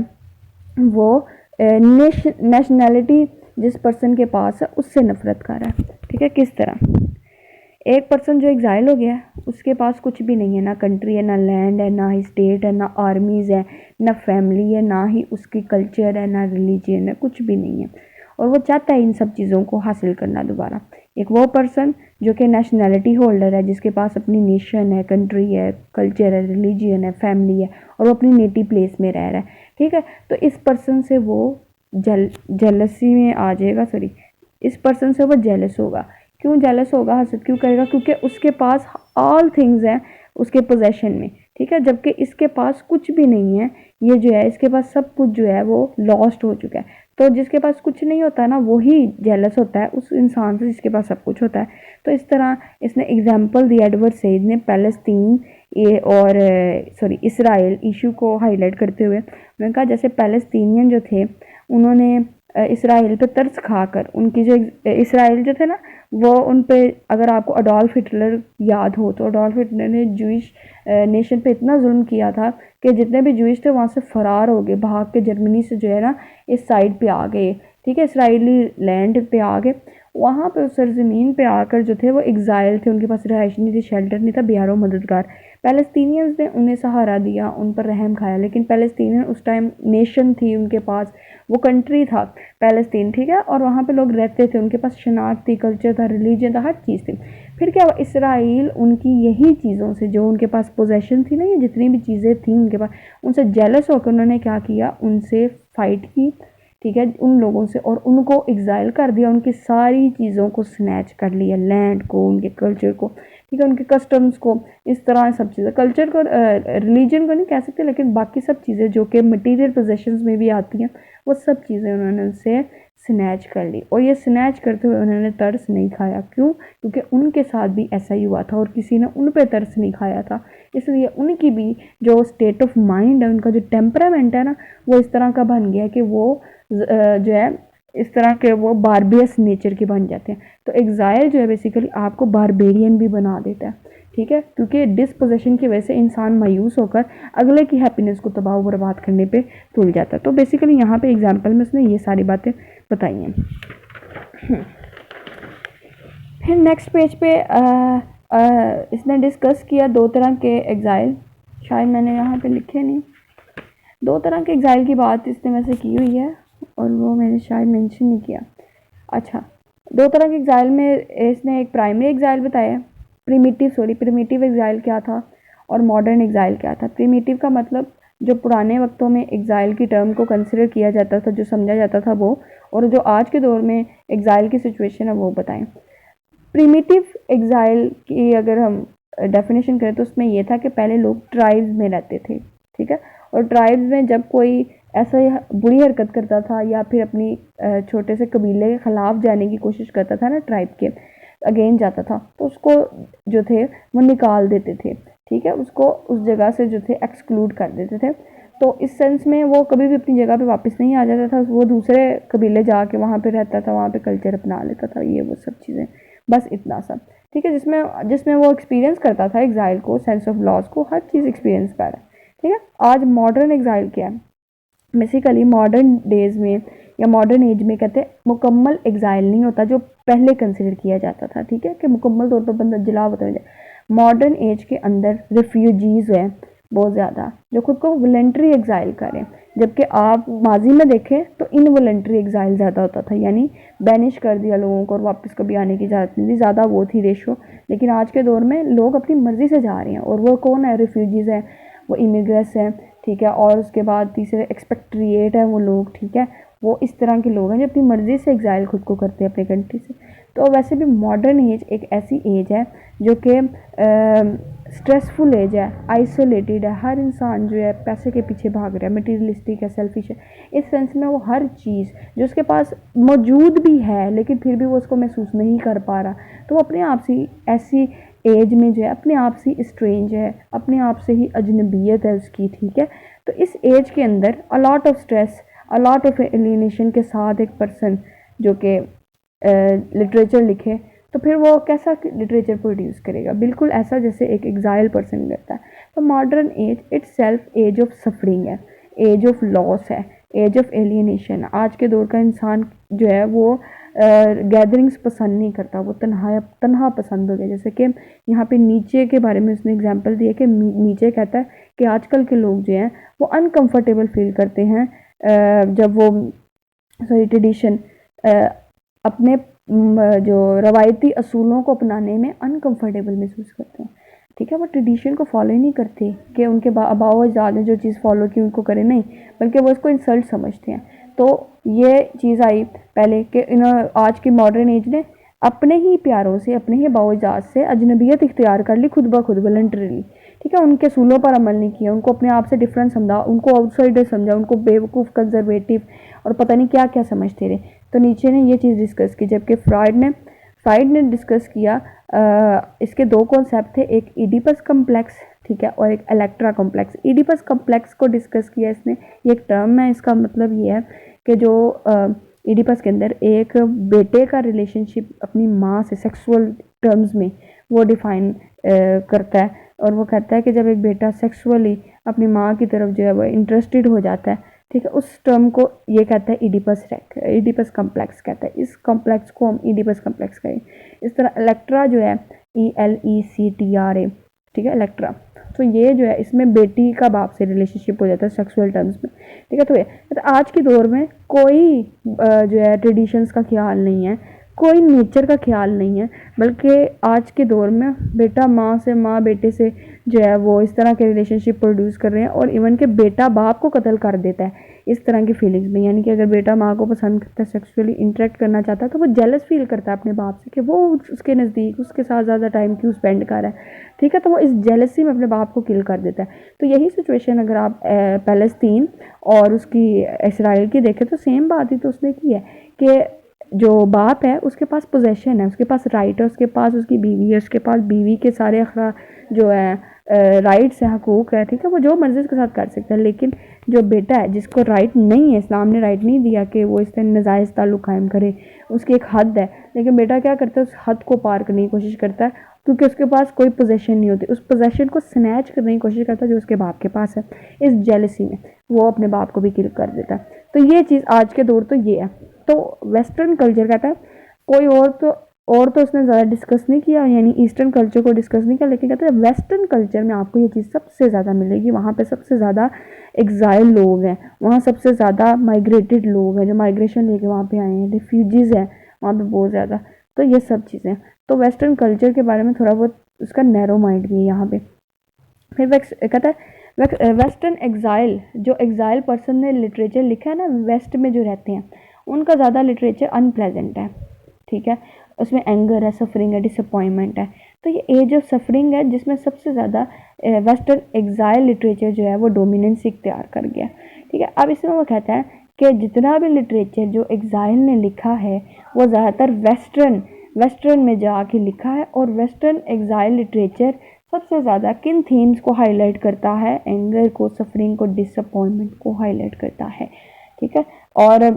Speaker 1: वो नेशनैलिटी जिस पर्सन के पास है उससे नफरत कर रहा है, ठीक है। किस तरह एक पर्सन जो एग्ज़ाइल हो गया उसके पास कुछ भी नहीं है, ना कंट्री है, ना लैंड है, ना ही स्टेट है, ना आर्मीज़ है, ना फैमिली है, ना ही उसकी कल्चर है, ना रिलीजन है, कुछ भी नहीं है और वो चाहता है इन सब चीज़ों को हासिल करना दोबारा। एक वो पर्सन जो कि नेशनैलिटी होल्डर है, जिसके पास अपनी नेशन है, कंट्री है, कल्चर है, रिलीजियन है, फैमिली है, और वो अपनी नेटिव प्लेस में रह रहा है, ठीक है। तो इस पर्सन से वो जेलसी में आ जाएगा, सॉरी, इस पर्सन से वो जेलस होगा। क्यों जेलस होगा, हसद क्यों करेगा? क्योंकि उसके पास ऑल थिंग्स हैं उसके पोजेशन में, ठीक है, जबकि इसके पास कुछ भी नहीं है। ये जो है, इसके पास सब कुछ जो है वो लॉस्ट हो चुका है। तो जिसके पास कुछ नहीं होता ना, वही जेलस होता है उस इंसान से जिसके पास सब कुछ होता है। तो इस तरह इसने एग्जाम्पल दी एडवर्ड सईद ने पैलेस्तीन ये और सॉरी इसराइल इशू को हाईलाइट करते हुए। उन्होंने कहा जैसे पैलेस्तीनियन जो थे, उन्होंने इसराइल पे तरस खाकर, उनकी जो इसराइल जो थे ना, वो उन पे, अगर आपको अडोल्फ हिटलर याद हो तो अडोल्फ हिटलर ने जूइश नेशन पे इतना जुल्म किया था कि जितने भी जूइश थे वहाँ से फरार हो गए, भाग के जर्मनी से जो है ना इस साइड पे आ गए, ठीक है, इसराइली लैंड पे आ गए। वहाँ पे उस सरजमीन पे आकर जो थे वो एग्जाइल थे, उनके पास रहाइश नहीं थी, शेल्टर नहीं था, बेहारो मददगार। पैलेस्तीनियंस ने उन्हें सहारा दिया, उन पर रहम खाया, लेकिन पैलेस्तीनियन उस टाइम नेशन थी उनके पास, वो कंट्री था पैलेस्तीन, ठीक है, और वहाँ पे लोग रहते थे, उनके पास शनाख्त थी, कल्चर था, रिलीजन था, हर चीज़ थी। फिर क्या हुआ, इसराइल उनकी यही चीज़ों से, जो उनके पास पोजेशन थी ना, ये जितनी भी चीज़ें थी उनके पास, उनसे जेलस होकर उन्होंने क्या किया, उनसे फाइट की, ठीक है, उन लोगों से, और उनको एग्जाइल कर दिया, उनकी सारी चीज़ों को स्नैच कर लिया, लैंड को, उनके कल्चर को, ठीक है, उनके कस्टम्स को, इस तरह सब चीज़ें, कल्चर को, रिलीजन को नहीं कह सकते, लेकिन बाकी सब चीज़ें जो कि मटेरियल पोजेशंस में भी आती हैं, वो सब चीज़ें उन्होंने उनसे स्नैच कर ली। और ये स्नैच करते हुए उन्होंने तरस नहीं खाया। क्यों? क्योंकि उनके साथ भी ऐसा ही हुआ था और किसी ने उन पे तरस नहीं खाया था। इसलिए उनकी भी जो स्टेट ऑफ माइंड है, उनका जो टेम्परामेंट है ना, वो इस तरह का बन गया कि वो जो है इस तरह के वो बारबियस नेचर के बन जाते हैं। तो एग्जाइल जो है बेसिकली आपको बारबेरियन भी बना देता है, ठीक है, क्योंकि डिस्पोजेशन की वजह से इंसान मायूस होकर अगले की हैप्पीनेस को तबाह बर्बाद करने पे तुल जाता है। तो बेसिकली यहाँ पे एग्जाम्पल में उसने ये सारी बातें बताई हैं। फिर नेक्स्ट पेज पे इसने डिस्कस किया दो तरह के एग्जाइल, शायद मैंने यहाँ पे लिखे नहीं, दो तरह के एग्जाइल की बात इसने वैसे की हुई है और वो मैंने शायद मेंशन नहीं किया। अच्छा, दो तरह के एग्जाइल में इसने एक प्राइमरी एग्जाइल बताया, प्रिमिटिव एग्जाइल क्या था और मॉडर्न एग्जाइल क्या था। प्रिमिटिव का मतलब जो पुराने वक्तों में एग्जाइल की टर्म को कंसिडर किया जाता था, जो समझा जाता था वो, और जो आज के दौर में एग्जाइल की सिचुएशन है वो बताएं। प्रिमिटिव एग्जाइल की अगर हम डेफिनेशन करें तो उसमें यह था कि पहले लोग ट्राइब्स में रहते थे, ठीक है, और ट्राइब्स में जब कोई ऐसा बुरी हरकत करता था या फिर अपनी छोटे से कबीले के ख़िलाफ़ जाने की कोशिश करता था ना, ट्राइब के अगेंस्ट जाता था, तो उसको जो थे वो निकाल देते थे, ठीक है, उसको उस जगह से जो थे एक्सक्लूड कर देते थे। तो इस सेंस में वो कभी भी अपनी जगह पे वापस नहीं आ जाता था, वो दूसरे कबीले जाके वहाँ पे रहता था, वहाँ पे कल्चर अपना लेता था, ये वो सब चीज़ें, बस इतना सब, ठीक है, जिसमें जिसमें वो एक्सपीरियंस करता था एग्जाइल को, सेंस ऑफ लॉस को, हर चीज़ एक्सपीरियंस कर रहा है, ठीक है। आज मॉडर्न एग्जाइल क्या है, बेसिकली मॉडर्न डेज में या मॉडर्न एज में कहते हैं मुकम्मल एग्जाइल नहीं होता जो पहले कंसिडर किया जाता था, ठीक है, कि मुकम्मल तौर पर बंदा जला होता है। मॉडर्न एज के अंदर रिफ्यूजीज़ हैं बहुत ज़्यादा जो खुद को वॉलंटरी एग्जाइल करें, जबकि आप माजी में देखें तो इनवॉलंटरी एग्जाइल ज़्यादा होता था, यानी बैनिश कर दिया लोगों को और वापस कभी आने की इजाज़त नहीं थी, ज़्यादा वो थी रेशो। लेकिन आज के दौर में लोग अपनी मर्ज़ी से जा रहे हैं, और वो कौन है, रिफ्यूजीज़ हैं, वो इमिग्रेंट्स हैं, ठीक है, और उसके बाद तीसरे एक्सपेक्ट्रिएट है वो लोग, ठीक है, वो इस तरह के लोग हैं जो अपनी मर्ज़ी से एग्जाइल खुद को करते हैं अपनी कंट्री से। तो वैसे भी मॉडर्न एज एक ऐसी एज है जो कि स्ट्रेसफुल एज है, आइसोलेटेड है, हर इंसान जो है पैसे के पीछे भाग रहा है, मटीरियलिस्टिक है, सेल्फिश है। इस सेंस में वो हर चीज़ जो उसके पास मौजूद भी है लेकिन फिर भी वो उसको महसूस नहीं कर पा रहा, तो वो अपने आप से ऐसी एज में जो है अपने आप से स्ट्रेंज है, अपने आप से ही अजनबियत है उसकी, ठीक है। तो इस एज के अंदर a lot of stress, a lot of alienation के साथ एक पर्सन जो कि लिटरेचर लिखे तो फिर वो कैसा लिटरेचर प्रोड्यूस करेगा, बिल्कुल ऐसा जैसे एक एग्जाइल पर्सन करता है। तो modern age itself age of suffering है, एज ऑफ लॉस है, एज ऑफ एलियनेशन। आज के दौर का इंसान जो है वो गैदरिंग्स पसंद नहीं करता, वो तन्हा पसंद हो गया। जैसे कि यहाँ पे नीचे के बारे में उसने एग्जांपल दिया कि नीचे कहता है कि आजकल के लोग जो हैं वो अनकंफर्टेबल फील करते हैं जब वो ट्रेडिशन अपने जो रवायती असूलों को अपनाने में अनकंफर्टेबल महसूस करते हैं। ठीक है, वो ट्रेडिशन को फॉलो ही नहीं करते कि उनके आबाओ अजदाद ने जो चीज़ फॉलो की उनको करें, नहीं, बल्कि वो इसको इंसल्ट समझते हैं। तो ये चीज़ आई पहले कि आज की मॉडर्न एज ने अपने ही प्यारों से, अपने ही आबाओ अजदाद से अजनबियत इख्तियार कर ली खुद ब खुद वॉलंटरीली। ठीक है, उनके असूलों पर अमल नहीं किया, उनको अपने आप से डिफरेंट समझा, उनको आउटसाइडर समझा, उनको बेवकूफ़, कंजर्वेटिव और पता नहीं क्या क्या समझते रहे। तो नीचे ने ये चीज़ डिस्कस की, जबकि फ्राइड ने डिस्कस किया इसके दो कॉन्सेप्ट थे, एक इडिपस कम्प्लेक्स, ठीक है, और एक इलेक्ट्रा कॉम्प्लेक्स। इडिपस कम्प्लेक्स को डिस्कस किया इसने, ये एक टर्म है, इसका मतलब ये है कि जो इडिपस के अंदर एक बेटे का रिलेशनशिप अपनी माँ से सेक्सुअल टर्म्स में वो डिफाइन करता है, और वो कहता है कि जब एक बेटा सेक्सुअली अपनी माँ की तरफ जो है वो इंटरेस्टेड हो जाता है, ठीक है, उस टर्म को ये कहता है इडिपस कम्प्लेक्स कहता है। इस कॉम्प्लेक्स को हम इडिपस कम्प्लेक्स कहें। इस तरह इलेक्ट्रा जो है ELECTRA, ठीक है, इलेक्ट्रा, तो ये जो है इसमें बेटी का बाप से रिलेशनशिप हो जाता है सेक्सुअल टर्म्स में। ठीक है, तो ये तो आज के दौर में कोई जो है ट्रेडिशंस का ख्याल नहीं है, कोई नेचर का ख्याल नहीं है, बल्कि आज के दौर में बेटा माँ से, माँ बेटे से जो है वो इस तरह के रिलेशनशिप प्रोड्यूस कर रहे हैं, और इवन के बेटा बाप को कत्ल कर देता है इस तरह की फीलिंग्स में। यानी कि अगर बेटा माँ को पसंद करता है, सेक्सुअली इंटरेक्ट करना चाहता है, तो वो जेलस फील करता है अपने बाप से कि वो उसके नज़दीक, उसके साथ ज़्यादा टाइम क्यों स्पेंड कर रहा है। ठीक है, तो वो इस जेलसी में अपने बाप को किल कर देता है। तो यही सिचुएशन अगर आप फ़लस्तीन और उसकी इसराइल की देखें तो सेम बात ही तो उसने की है कि जो बाप है उसके पास पोजेशन है, उसके पास राइट है, उसके पास उसकी बीवी है, उसके पास बीवी के सारे अखरा जो है राइट्स है, हकूक़ है, ठीक है, वो जो मर्ज़ी उसके साथ कर सकता है। लेकिन जो बेटा है जिसको राइट नहीं है, इस्लाम ने राइट नहीं दिया कि वो इससे नाजायज़ ताल्लुक़ कायम करे, उसकी एक हद है, लेकिन बेटा क्या करता है, उस हद को पार करने की कोशिश करता है, क्योंकि उसके पास कोई पोजेशन नहीं होती, उस पोजेशन को स्नैच करने की कोशिश करता है जो उसके बाप के पास है। इस जेलसी में वो अपने बाप को भी किल कर देता है। तो ये चीज़ आज के दौर तो ये है। तो वेस्टर्न कल्चर कहता है कोई और तो उसने ज़्यादा डिस्कस नहीं किया, यानी ईस्टर्न कल्चर को डिस्कस नहीं किया, लेकिन कहते हैं वेस्टर्न कल्चर में आपको ये चीज़ सबसे ज़्यादा मिलेगी। वहाँ पे सबसे ज़्यादा एग्जाइल लोग हैं, वहाँ सबसे ज़्यादा माइग्रेटेड लोग हैं जो माइग्रेशन लेके वहाँ पे आए हैं, रिफ्यूजीज़ हैं वहाँ पे बहुत ज़्यादा। तो ये सब चीज़ें, तो वेस्टर्न कल्चर के बारे में थोड़ा बहुत उसका नैरो माइंड भी है यहाँ पे। फिर कहता है वेस्टर्न एग्जाइल, जो एग्जाइल पर्सन ने लिटरेचर लिखा है ना वेस्ट में जो रहते हैं, उनका ज़्यादा लिटरेचर अनप्लेजेंट है। ठीक है, उसमें एंगर है, सफरिंग है, डिसअपॉइंटमेंट है। तो ये एज ऑफ सफरिंग है जिसमें सबसे ज़्यादा वेस्टर्न एग्जाइल लिटरेचर जो है वो डोमिनेंस इख्तियार कर गया। ठीक है, अब इसमें वो कहता है कि जितना भी लिटरेचर जो एग्जाइल ने लिखा है वो ज़्यादातर वेस्टर्न में जाके लिखा है, और वेस्टर्न एग्जाइल लिटरेचर सबसे ज़्यादा किन थीम्स को हाईलाइट करता है, एंगर को, सफरिंग को, डिसअपॉइंटमेंट को हाईलाइट करता है। ठीक है, और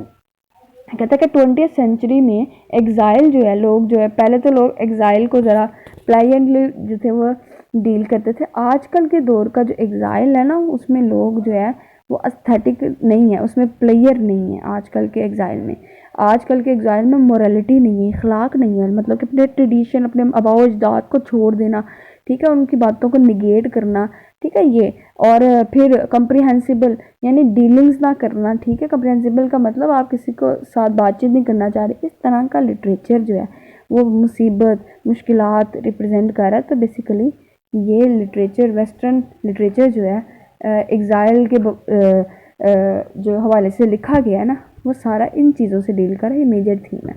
Speaker 1: कहता है कि 20th सेंचुरी में एग्ज़ाइल जो है, लोग जो है, पहले तो लोग एग्ज़ाइल को ज़रा प्लायंटली जो थे वो डील करते थे। आजकल के दौर का जो एग्ज़ाइल है ना, उसमें लोग जो है वो एस्थेटिक नहीं है, उसमें प्लेयर नहीं है। आजकल के एग्ज़ाइल में मोरालिटी नहीं है, अखलाक नहीं है, मतलब कि अपने ट्रेडिशन, अपने आबाओ अजदाद को छोड़ देना, ठीक है, उनकी बातों को निगेट करना, ठीक है, ये। और फिर कम्प्रिहेंसिबल यानी डीलिंग्स ना करना। ठीक है, कम्प्रिहेंसिबल का मतलब आप किसी को साथ बातचीत नहीं करना चाह रहे। इस तरह का लिटरेचर जो है वो मुसीबत, मुश्किलात रिप्रेजेंट कर रहा है। तो बेसिकली ये लिटरेचर, वेस्टर्न लिटरेचर जो है एग्ज़ाइल के जो हवाले से लिखा गया है ना, वो सारा इन चीज़ों से डील कर रहा है। ये मेजर थीम है।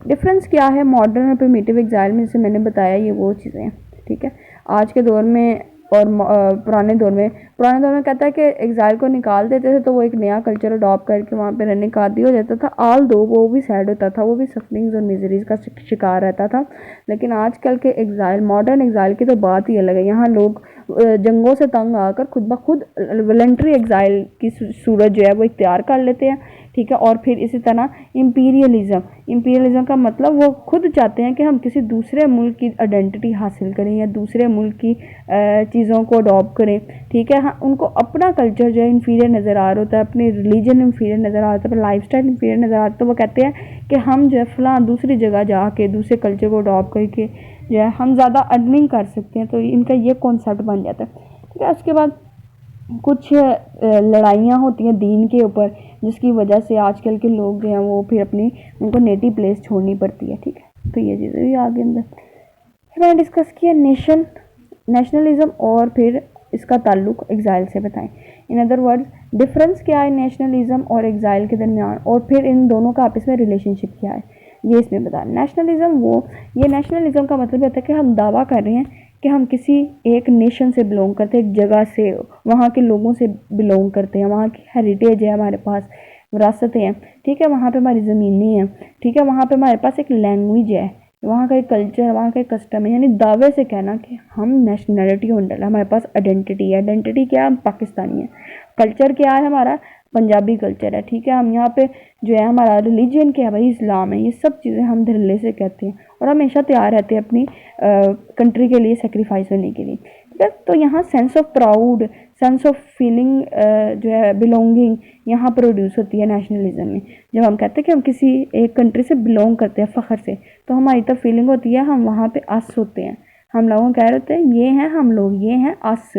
Speaker 1: डिफरेंस क्या है मॉडर्न और प्रिमिटिव एग्ज़ाइल में, जैसे मैंने बताया, ये वो चीज़ें हैं। ठीक है, आज के दौर में और पुराने दौर में कहता है कि एग्ज़ाइल को निकाल देते थे तो वो एक नया कल्चर अडॉप्ट करके वहाँ पे रहने का आदी हो जाता था। आल दो वो भी सैड होता था, वो भी सफरिंग्स और मिजरीज़ का शिकार रहता था। लेकिन आजकल के एग्ज़ाइल, मॉडर्न एग्ज़ाइल की तो बात ही अलग है। यहाँ लोग जंगों से तंग आकर खुद ब खुद वॉलंटरी एग्ज़ाइल की सूरत जो है वो इख्तियार कर लेते हैं। ठीक है, और फिर इसी तरह इंपीरियलिज़म का मतलब वो खुद चाहते हैं कि हम किसी दूसरे मुल्क की आइडेंटिटी हासिल करें या दूसरे मुल्क की चीज़ों को अडॉप्ट करें। ठीक है, हाँ, उनको अपना कल्चर जो है इन्फीरियर नज़र आ रहा होता है, अपनी रिलीजन इन्फीरियर नज़र आ रहा होता है, अपना लाइफस्टाइल इन्फीरियर नज़र आ रहा है। तो वो कहते हैं कि हम जो है फ़लाँ दूसरी जगह जाके दूसरे कल्चर को अडॉप्ट करके जो है हम ज़्यादा अर्निंग कर सकते हैं। तो इनका ये कॉन्सेप्ट बन जाता है। ठीक है, उसके बाद कुछ लड़ाइयाँ होती हैं दीन के ऊपर, जिसकी वजह से आजकल के लोग जो हैं वो फिर अपनी उनको नेटिव प्लेस छोड़नी पड़ती है, ठीक है। तो ये चीज़ें भी आगे अंदर फिर मैंने डिस्कस किया नेशनलिज्म और फिर इसका ताल्लुक एग्ज़ाइल से बताएं। इन अदर वर्ड्स डिफरेंस क्या है नेशनलिज्म और एग्ज़ाइल के दरमियान, और फिर इन दोनों का आपस में रिलेशनशिप क्या है, ये इसमें बताया। ये नेशनलिज्म का मतलब होता है कि हम दावा कर रहे हैं कि हम किसी एक नेशन से बिलोंग करते हैं, एक जगह से, वहाँ के लोगों से बिलोंग करते हैं, वहाँ की हेरिटेज है हमारे पास, विरासतें हैं, ठीक है, वहाँ पे हमारी ज़मीनें हैं, ठीक है, वहाँ पे हमारे पास एक लैंग्वेज है, वहाँ का एक कल्चर है, वहाँ का एक कस्टम है। यानी दावे से कहना कि हम नेशनैलिटी होल्डर है, हमारे पास आइडेंटिटी है। आइडेंटिटी क्या है? हम पाकिस्तानी है। कल्चर क्या है? हमारा पंजाबी कल्चर है, ठीक है। हम यहाँ पे जो है हमारा रिलीजन क्या है? भाई इस्लाम है। ये सब चीज़ें हम धड़ल्ले से कहते हैं और हमेशा तैयार रहते हैं अपनी कंट्री के लिए सेक्रीफाइस होने के लिए, ठीक है। तो यहाँ sense of proud, sense of feeling जो है बिलोंगिंग यहाँ प्रोड्यूस होती है नेशनलिज्म में। जब हम कहते हैं कि हम किसी एक कंट्री से बिलोंग करते हैं फ़ख्र से, तो हमारी तब फीलिंग होती है हम वहाँ पे अस होते हैं, हम लोगों को कह रहे होते हैं ये हैं हम लोग, ये हैं अस,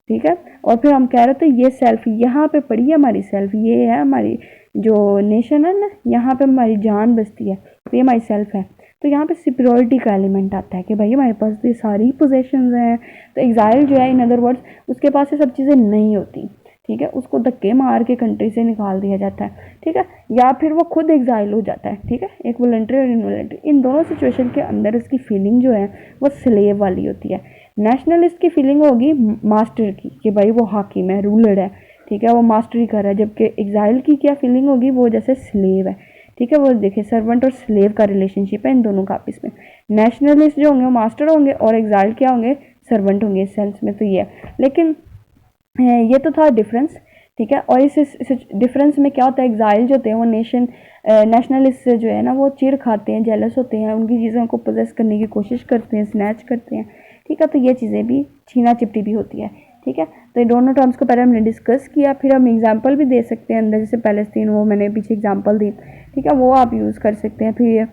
Speaker 1: ठीक है। और फिर हम कह रहे थे ये सेल्फ, यहाँ पे पड़ी है हमारी सेल्फ, ये है हमारी जो नेशन है ना, यहाँ पे हमारी जान बसती है, तो ये हमारी सेल्फ है। तो यहाँ पे सिक्योरिटी का एलिमेंट आता है कि भाई हमारे पास तो ये सारी पोजेशंस हैं। तो एग्जाइल जो है इन अदर वर्ड्स उसके पास ये सब चीज़ें नहीं होती, ठीक है, उसको धक्के मार के कंट्री से निकाल दिया जाता है, ठीक है, या फिर वो खुद एग्जाइल हो जाता है, ठीक है। एक वॉलंटरी और इनवॉलंटरी, इन दोनों सिचुएशन के अंदर उसकी फीलिंग जो है वो स्लेव वाली होती है। नेशनलिस्ट की फीलिंग होगी मास्टर की कि भाई वो हाकिम है, रूलर है, ठीक है, वो मास्टरी कर रहा है। जबकि एग्जाइल की क्या फीलिंग होगी? वो जैसे स्लेव है, ठीक है। वो देखिए सर्वेंट और स्लेव का रिलेशनशिप है इन दोनों का आपस में। नेशनलिस्ट जो होंगे वो मास्टर होंगे और एग्जाइल क्या होंगे? सर्वेंट होंगे इस सेंस में। तो ये लेकिन ये तो था डिफरेंस, ठीक है। और इस डिफरेंस में क्या होता है? एग्जाइल जो होते हैं वो नेशनलिस्ट से जो है ना वो चिढ़ खाते हैं, जेलस होते हैं, उनकी चीज़ों को पोजेस करने की कोशिश करते हैं, स्नैच करते हैं, ठीक है। तो ये चीज़ें भी छीना चिपटी भी होती है, ठीक है। तो ये दोनों टर्म्स को पहले हमने डिस्कस किया, फिर हम एग्जांपल भी दे सकते हैं अंदर, जैसे पैलेस्तीन, वो मैंने पीछे एग्जांपल दी, ठीक है, वो आप यूज़ कर सकते हैं फिर,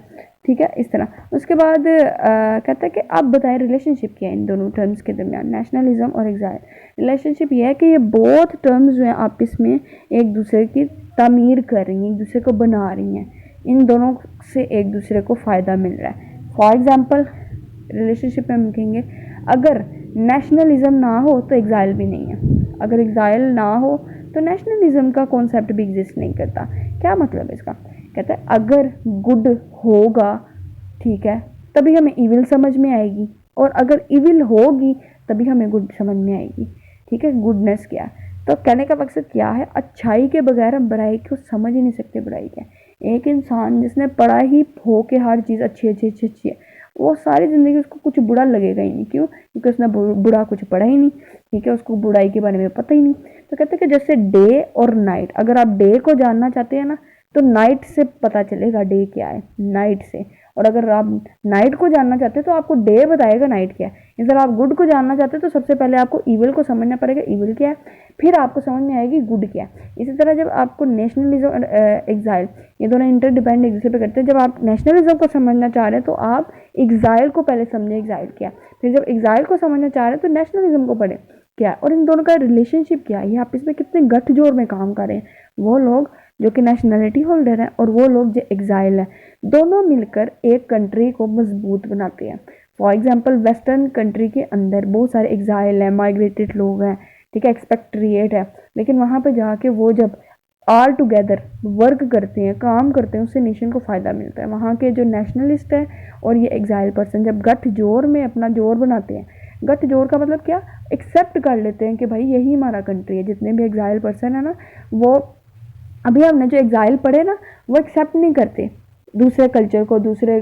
Speaker 1: ठीक है, इस तरह। उसके बाद कहता है कि आप बताएं रिलेशनशिप क्या है इन दोनों टर्म्स के दरमियान, नेशनलिज्म और एग्जाइल। रिलेशनशिप ये है कि ये बोथ टर्म्स जो हैं आपस में एक दूसरे की तामीर कर रही हैं, एक दूसरे को बना रही हैं, इन दोनों से एक दूसरे को फ़ायदा मिल रहा है। फॉर एग्ज़ाम्पल रिलेशनशिप में हम कहेंगे अगर नेशनलिज्म ना हो तो एग्जाइल भी नहीं है, अगर एग्जाइल ना हो तो नेशनलिज्म का कॉन्सेप्ट भी एग्जिस्ट नहीं करता। क्या मतलब है इसका? कहता है अगर गुड होगा, ठीक है, तभी हमें इविल समझ में आएगी, और अगर इविल होगी तभी हमें गुड समझ में आएगी, ठीक है। गुडनेस क्या है? तो कहने का मकसद क्या है? अच्छाई के बगैर हम बुराई को समझ ही नहीं सकते। बुराई क्या है? एक इंसान जिसने पढ़ा ही हो के हर चीज़ अच्छी है, वो सारी ज़िंदगी उसको कुछ बुरा लगेगा ही नहीं। क्यों? क्योंकि उसने बुरा कुछ पढ़ा ही नहीं, ठीक है, उसको बुराई के बारे में पता ही नहीं। तो कहते हैं कि जैसे डे और नाइट, अगर आप डे को जानना चाहते हैं ना तो नाइट से पता चलेगा डे क्या है, नाइट से। और अगर आप नाइट को जानना चाहते हैं तो आपको डे बताएगा नाइट क्या है। अगर आप गुड को जानना चाहते हैं तो सबसे पहले आपको इविल को समझना पड़ेगा, इविल क्या है, फिर आपको समझ में आएगी गुड क्या है। इसी तरह जब आपको नेशनलिज्म और एग्जाइल, ये दोनों इंटरडिपेंड एक दूसरे पे करते हैं। जब आप नेशनलिज्म को समझना चाह रहे हैं तो आप एग्जाइल को पहले समझे, एग्जाइल क्या, फिर जब एग्जाइल को समझना चाह रहे हैं तो नेशनलिज्म को पढ़े क्या, और इन दोनों का रिलेशनशिप क्या है, ये आपस में कितने गठजोड़ में काम कर रहे हैं। वो लोग जो कि नेशनलिटी होल्डर हैं और वो लोग जो एग्जाइल हैं, दोनों मिलकर एक कंट्री को मजबूत बनाते हैं। फॉर एग्जांपल वेस्टर्न कंट्री के अंदर बहुत सारे एग्जाइल हैं, माइग्रेटेड लोग हैं, ठीक है, एक्सपेक्ट्रिएट है, लेकिन वहाँ पे जाके वो जब ऑल टुगेदर वर्क करते हैं, काम करते हैं, उससे नेशन को फ़ायदा मिलता है। वहाँ के जो नेशनलिस्ट हैं और ये एग्जाइल पर्सन जब गठजोड़ में अपना जोर बनाते हैं, गठजोड़ का मतलब क्या? एक्सेप्ट कर लेते हैं कि भाई यही हमारा कंट्री है। जितने भी एग्जाइल पर्सन है ना, वो अभी हमने जो एग्जाइल पढ़े ना वो एक्सेप्ट नहीं करते दूसरे कल्चर को, दूसरे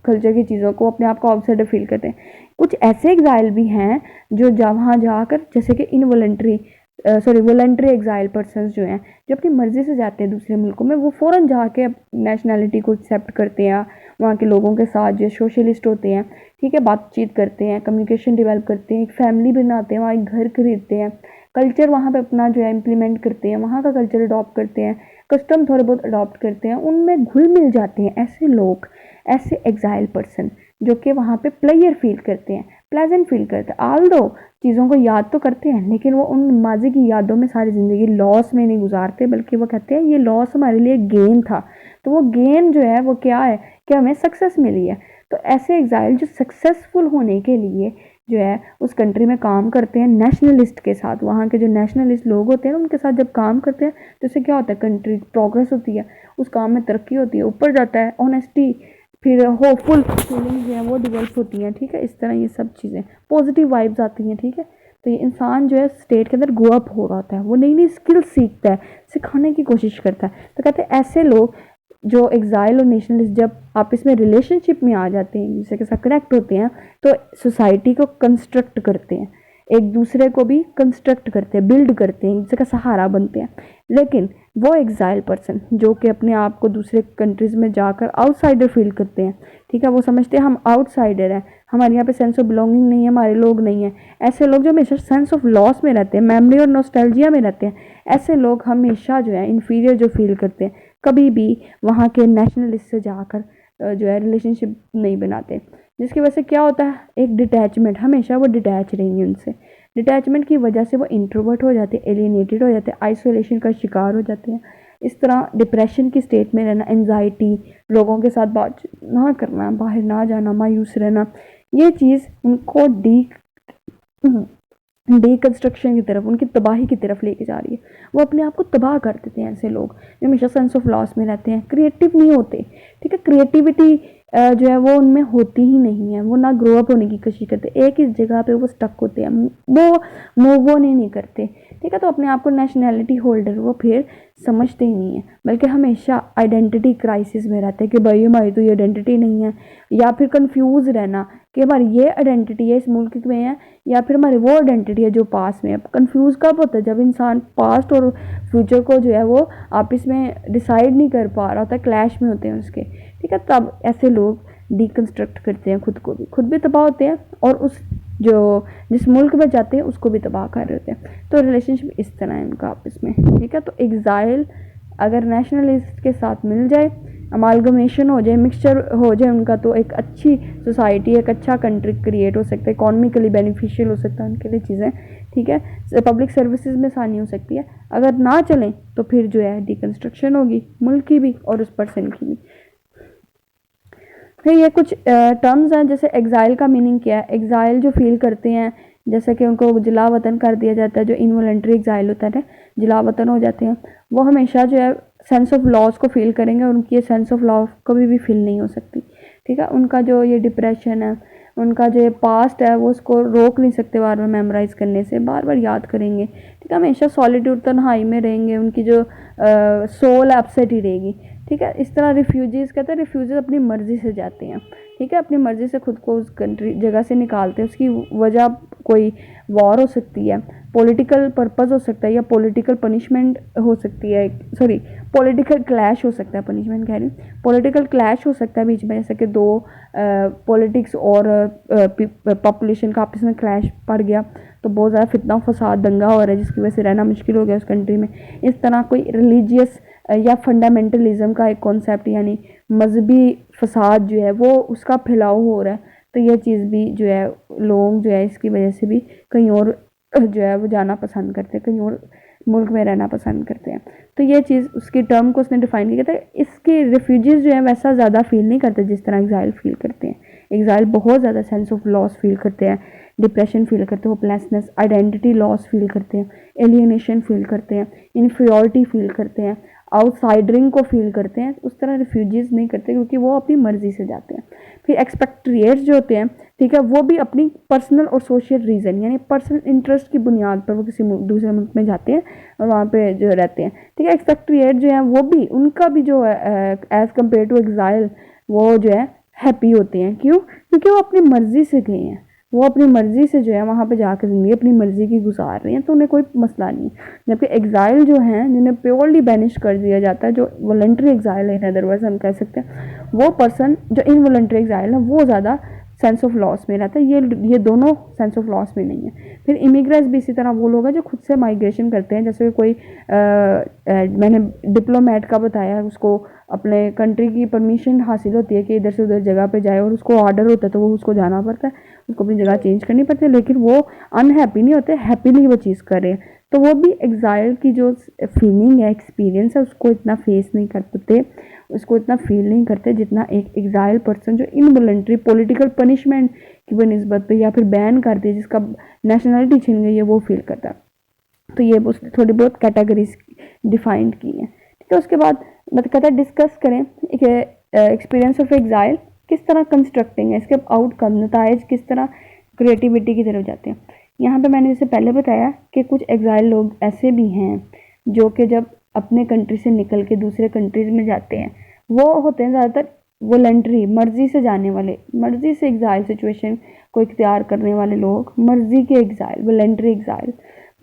Speaker 1: कल्चर की चीज़ों को, अपने आप को आउटसाइडर फील करते हैं। कुछ ऐसे एग्जाइल भी हैं जो वहाँ जाकर, जैसे कि इनवॉलंटरी वॉलंटरी एग्जाइल पर्सन जो हैं, जो अपनी मर्ज़ी से जाते हैं दूसरे मुल्कों में, वो फ़ौरन जाके नेशनैलिटी को एक्सेप्ट करते हैं, वहाँ के लोगों के साथ जो सोशलिस्ट होते हैं, ठीक है, बातचीत करते हैं, कम्युनिकेशन डेवलप करते हैं, एक फैमिली बनाते हैं, वहाँ एक घर खरीदते हैं, कल्चर वहाँ पे अपना जो है इम्प्लीमेंट करते हैं, वहाँ का कल्चर अडॉप्ट करते हैं, कस्टम थोड़े बहुत अडॉप्ट करते हैं, उनमें घुल मिल जाते हैं। ऐसे लोग, ऐसे एग्जाइल पर्सन जो कि वहाँ पे प्लेयर फील करते हैं। प्लेजेंट फील करते हैं। आल दो चीज़ों को याद तो करते हैं, लेकिन वो उन माजी की यादों में सारी ज़िंदगी लॉस में नहीं गुजारते, बल्कि वो कहते हैं ये लॉस हमारे लिए गेन था। तो वो गेन जो है वो क्या है कि हमें सक्सेस मिली है। तो ऐसे एग्ज़ाइल जो सक्सेसफुल होने के लिए जो है उस कंट्री में काम करते हैं नेशनलिस्ट के साथ, वहाँ के जो नेशनलिस्ट लोग होते हैं उनके साथ जब काम करते हैं तो इससे क्या होता है, कंट्री प्रोग्रेस होती है, उस काम में तरक्की होती है, ऊपर जाता है, ऑनेस्टी, फिर होपफुल फीलिंग्स जो हैं वो डेवलप होती हैं। ठीक है, इस तरह ये सब चीज़ें पॉजिटिव वाइब्स आती हैं। ठीक है, तो ये इंसान जो है स्टेट के अंदर ग्रो अप हो रहा होता है, वो नई नई स्किल सीखता है, सिखाने की कोशिश करता है। तो कहते हैं ऐसे लोग जो एग्जाइल और नेशनलिस्ट जब आपस में रिलेशनशिप में आ जाते हैं, जिससे के साथ कनेक्ट होते हैं, तो सोसाइटी को कंस्ट्रक्ट करते हैं, एक दूसरे को भी कंस्ट्रक्ट करते हैं, बिल्ड करते हैं, जिससे का सहारा बनते हैं। लेकिन वो एग्जाइल पर्सन जो कि अपने आप को दूसरे कंट्रीज़ में जाकर आउटसाइडर फील करते हैं, ठीक है, वो समझते हैं हम आउटसाइडर हैं, हमारे यहाँ पे सेंस ऑफ बिलोंगिंग नहीं है, हमारे लोग नहीं हैं। ऐसे लोग जो हमेशा सेंस ऑफ लॉस में रहते हैं, मेमोरी और नॉस्टैल्जिया में रहते हैं, ऐसे लोग हमेशा जो है इन्फीरियर जो फील करते हैं, कभी भी वहाँ के नेशनलिस्ट से जाकर जो है रिलेशनशिप नहीं बनाते, जिसकी वजह से क्या होता है, एक डिटैचमेंट, हमेशा वो डिटैच रहेंगे उनसे। डिटैचमेंट की वजह से वो इंट्रोवर्ट हो जाते हैं, एलियनेटेड हो जाते हैं, आइसोलेशन का शिकार हो जाते हैं। इस तरह डिप्रेशन की स्टेट में रहना, एंजाइटी, लोगों के साथ बात ना करना, बाहर ना जाना, मायूस रहना, ये चीज़ उनको डीकंस्ट्रक्शन की तरफ, उनकी तबाही की तरफ लेके जा रही है। वो अपने आप को तबाह कर देते हैं। ऐसे लोग जो हमेशा सेंस ऑफ लॉस में रहते हैं, क्रिएटिव नहीं होते। ठीक है, क्रिएटिविटी जो है वो उनमें होती ही नहीं है, वो ना ग्रो अप होने की कोशिश करते, एक ही जगह पे वो स्टक होते हैं, वो मूव ऑन ही नहीं करते। ठीक है, तो अपने आप को नेशनैलिटी होल्डर वो फिर समझते ही नहीं है, बल्कि हमेशा आइडेंटिटी क्राइसिस में रहते हैं कि भाई हमारी तो ये आइडेंटिटी नहीं है, या फिर कंफ्यूज रहना कि हमारी ये आइडेंटिटी है इस मुल्क में है, या फिर हमारी वो आइडेंटिटी है जो पास में है। कंफ्यूज कब होता है, जब इंसान पास्ट और फ्यूचर को जो है वो आपस में डिसाइड नहीं कर पा रहा होता, क्लैश में होते हैं उसके। ठीक है, तब ऐसे लोग डीकंस्ट्रक्ट करते हैं, खुद भी तबाह होते हैं, और उस जो जिस मुल्क में जाते हैं उसको भी तबाह कर रहे होते हैं। तो रिलेशनशिप इस तरह है उनका आपस में। ठीक है, तो एग्जाइल अगर नेशनलिस्ट के साथ मिल जाए, अमालगमेशन हो जाए, मिक्सचर हो जाए उनका, तो एक अच्छी सोसाइटी, एक अच्छा कंट्री क्रिएट हो सकता है, इकॉनमिकली बेनिफिशियल हो सकता है उनके लिए चीज़ें। ठीक है, पब्लिक सर्विसेज में आसानी हो सकती है। अगर ना चलें तो फिर जो है डिकंस्ट्रक्शन होगी, मुल्क की भी और उस पर्सन की भी। फिर ये कुछ टर्म्स हैं, जैसे एग्ज़ाइल का मीनिंग क्या है। एग्ज़ाइल जो फील करते हैं, जैसे कि उनको जिला वतन कर दिया जाता है, जो इनवॉलंटरी एग्ज़ाइल होता है, जिला वतन हो जाते हैं, वो हमेशा जो है सेंस ऑफ लॉस को फील करेंगे, और उनकी ये सेंस ऑफ लॉस कभी भी फील नहीं हो सकती। ठीक है, उनका जो ये डिप्रेशन है, उनका जो पास्ट है, वो उसको रोक नहीं सकते बार बार मेमोराइज़ करने से, बार बार याद करेंगे। ठीक है, हमेशा सॉलिट्यूड तन्हाई में रहेंगे, उनकी जो सोल अपसेट ही रहेगी। ठीक है, इस तरह रिफ्यूजीज़ कहते हैं, रिफ्यूजीज़ अपनी मर्ज़ी से जाते हैं। ठीक है, अपनी मर्ज़ी से खुद को उस कंट्री जगह से निकालते हैं। उसकी वजह कोई वॉर हो सकती है, पॉलिटिकल पर्पस हो सकता है, या पॉलिटिकल पनिशमेंट हो सकती है, सॉरी पॉलिटिकल क्लैश हो सकता है, पनिशमेंट कह रही हूँ, पॉलिटिकल क्लैश हो सकता है बीच में, जैसे कि दो पॉलिटिक्स और पॉपुलेशन का आपस में क्लैश पड़ गया, तो बहुत ज़्यादा फितना फसाद दंगा हो रहा है, जिसकी वजह से रहना मुश्किल हो गया उस कंट्री में। इस तरह कोई रिलीजियस या फंडामेंटलिज्म का एक कॉन्सेप्ट, यानी मजहबी फसाद जो है वो उसका फैलाव हो रहा है, तो यह चीज़ भी जो है लोग जो है इसकी वजह से भी कहीं और जो है वो जाना पसंद करते हैं, कहीं और मुल्क में रहना पसंद करते हैं। तो ये चीज़ उसकी टर्म को उसने डिफाइन किया था। इसके रिफ्यूजीज़ जो है वैसा ज़्यादा फील नहीं करते जिस तरह एग्जाइल फील करते हैं। एग्जाइल बहुत ज़्यादा सेंस ऑफ लॉस फील करते हैं, डिप्रेशन फील करते हैं, होपलेसनेस, आइडेंटिटी लॉस फील करते हैं, एलियनेशन फील करते हैं, इन्फीरियॉरिटी फील करते हैं, आउटसाइडरिंग को फील करते हैं। उस तरह रिफ्यूजीज़ नहीं करते, क्योंकि वो अपनी मर्ज़ी से जाते हैं। फिर एक्सपेक्ट्रिएट्स जो होते हैं, ठीक है, वो भी अपनी पर्सनल और सोशल रीज़न, यानी पर्सनल इंटरेस्ट की बुनियाद पर वो किसी दूसरे मुल्क में जाते हैं और वहाँ पे जो रहते हैं। ठीक है, एक्सपेक्ट्रिएट जो है वो भी, उनका भी जो है एज़ कम्पेयर टू एग्जाइल, वो जो है हैप्पी होते हैं। क्यों? क्योंकि वो अपनी मर्ज़ी से गए हैं, वो अपनी मर्ज़ी से जो है वहाँ पे जाकर ज़िंदगी अपनी मर्ज़ी की गुजार रहे हैं, तो उन्हें कोई मसला नहीं। जबकि एग्जाइल जो हैं, जिन्हें प्योरली बैनिश कर दिया जाता है, जो वॉलंटरी एग्जाइल है, अदरवाइज हम कह सकते हैं, वो पर्सन जो इनवॉलंटरी एग्जाइल है वो ज़्यादा सेंस ऑफ लॉस में रहता है। ये दोनों सेंस ऑफ लॉस में नहीं है। फिर इमिग्रेंट्स भी इसी तरह वो लोग हैं जो खुद से माइग्रेशन करते हैं, जैसे कोई मैंने डिप्लोमेट का बताया, उसको अपने कंट्री की परमिशन हासिल होती है कि इधर से उधर जगह पे जाए, और उसको ऑर्डर होता है तो वो उसको जाना पड़ता है, उसको अपनी जगह चेंज करनी पड़ती है, लेकिन वो अनहैप्पी नहीं होते, हैप्पीली वो चीज़ कर रहे हैं। तो वो भी एग्ज़ाइल की जो फीलिंग है, एक्सपीरियंस है, उसको इतना फेस नहीं कर पाते, उसको इतना फील नहीं करते जितना एक एग्ज़ाइल पर्सन जो इनवॉलंटरी पॉलिटिकल पनिशमेंट की बनस्बत पे या फिर बैन कर दिया, जिसका नेशनलिटी छीन गई है, वो फील करता है। तो ये उसने थोड़ी बहुत कैटेगरीज डिफाइंड की हैं। ठीक है, उसके बाद मतलब कहता है डिस्कस करें एक एक्सपीरियंस ऑफ एग्जाइल किस तरह कंस्ट्रक्टिंग है, इसके आउटकम नताइज किस तरह क्रिएटिविटी की तरफ जाते हैं। यहाँ पे मैंने जैसे पहले बताया कि कुछ एग्जाइल लोग ऐसे भी हैं जो कि जब अपने कंट्री से निकल के दूसरे कंट्रीज में जाते हैं, वो होते हैं ज़्यादातर वॉलंटरी, मर्जी से जाने वाले, मर्जी से एग्जाइल सिचुएशन को इख्तियार करने वाले लोग, मर्जी के एग्जाइल, वॉलंटरी एग्जाइल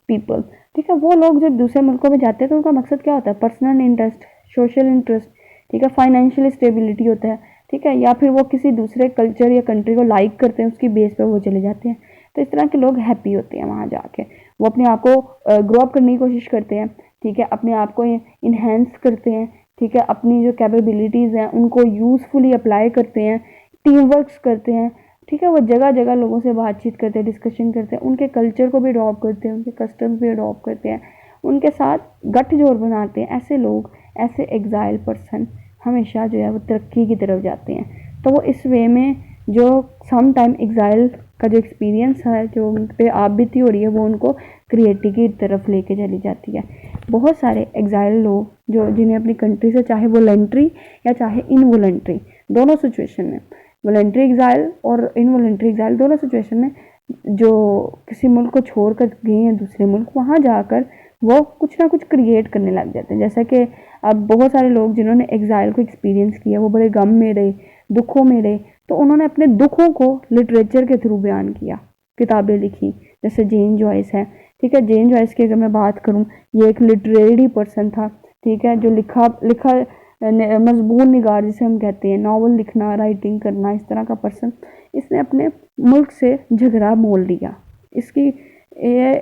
Speaker 1: पीपल। ठीक है, वो लोग जब दूसरे मुल्कों में जाते हैं तो उनका मकसद क्या होता है, पर्सनल इंटरेस्ट, सोशल इंटरेस्ट, ठीक है, फाइनेंशियल स्टेबिलिटी होता है, ठीक है, या फिर वो किसी दूसरे कल्चर या कंट्री को लाइक करते हैं, उसकी बेस पे वो चले जाते हैं। तो इस तरह के लोग हैप्पी होते हैं वहाँ जाके, वो अपने आप को ग्रो अप करने की कोशिश करते हैं, ठीक है, अपने आप को इन्हेंस करते हैं, ठीक है, अपनी जो कैपेबिलिटीज़ हैं उनको यूज़फुली अप्लाई करते हैं, टीम वर्क्स करते हैं, ठीक है, वो जगह जगह लोगों से बातचीत करते हैं, डिस्कशन करते हैं, उनके कल्चर को भी अडॉप्ट करते हैं, उनके कस्टम्स भी अडॉप्ट करते हैं, उनके साथ गठजोड़ बनाते हैं। ऐसे लोग, ऐसे एग्जाइल पर्सन हमेशा जो है वो तरक्की की तरफ जाते हैं। तो वो इस वे में जो सम टाइम एग्जाइल का जो एक्सपीरियंस है, जो उन पर आप बीती हो रही है, वो उनको क्रिएटिव की तरफ लेके चली जाती है। बहुत सारे एग्जाइल लोग जो जिन्हें अपनी कंट्री से चाहे वॉलंटरी या चाहे इनवॉलंटरी, दोनों सिचुएशन में, वॉलंटरी एग्जाइल और इनवॉलंटरी एग्जाइल दोनों सिचुएशन में, जो किसी मुल्क को छोड़ कर गए हैं दूसरे मुल्क, वहाँ जाकर वो कुछ ना कुछ क्रिएट करने लग जाते हैं। जैसा कि अब बहुत सारे लोग जिन्होंने एग्जाइल को एक्सपीरियंस किया, वो बड़े गम में रहे, दुखों में रहे, तो उन्होंने अपने दुखों को लिटरेचर के थ्रू बयान किया, किताबें लिखी, जैसे जेन जॉयस है। ठीक है, जेन जॉयस की अगर मैं बात करूँ, ये एक लिटरेरी पर्सन था, ठीक है, जो लिखा मजबूर निगार जिसे हम कहते हैं, नावल लिखना, राइटिंग करना, इस तरह का पर्सन, इसने अपने मुल्क से झगड़ा मोल लिया। इसकी ये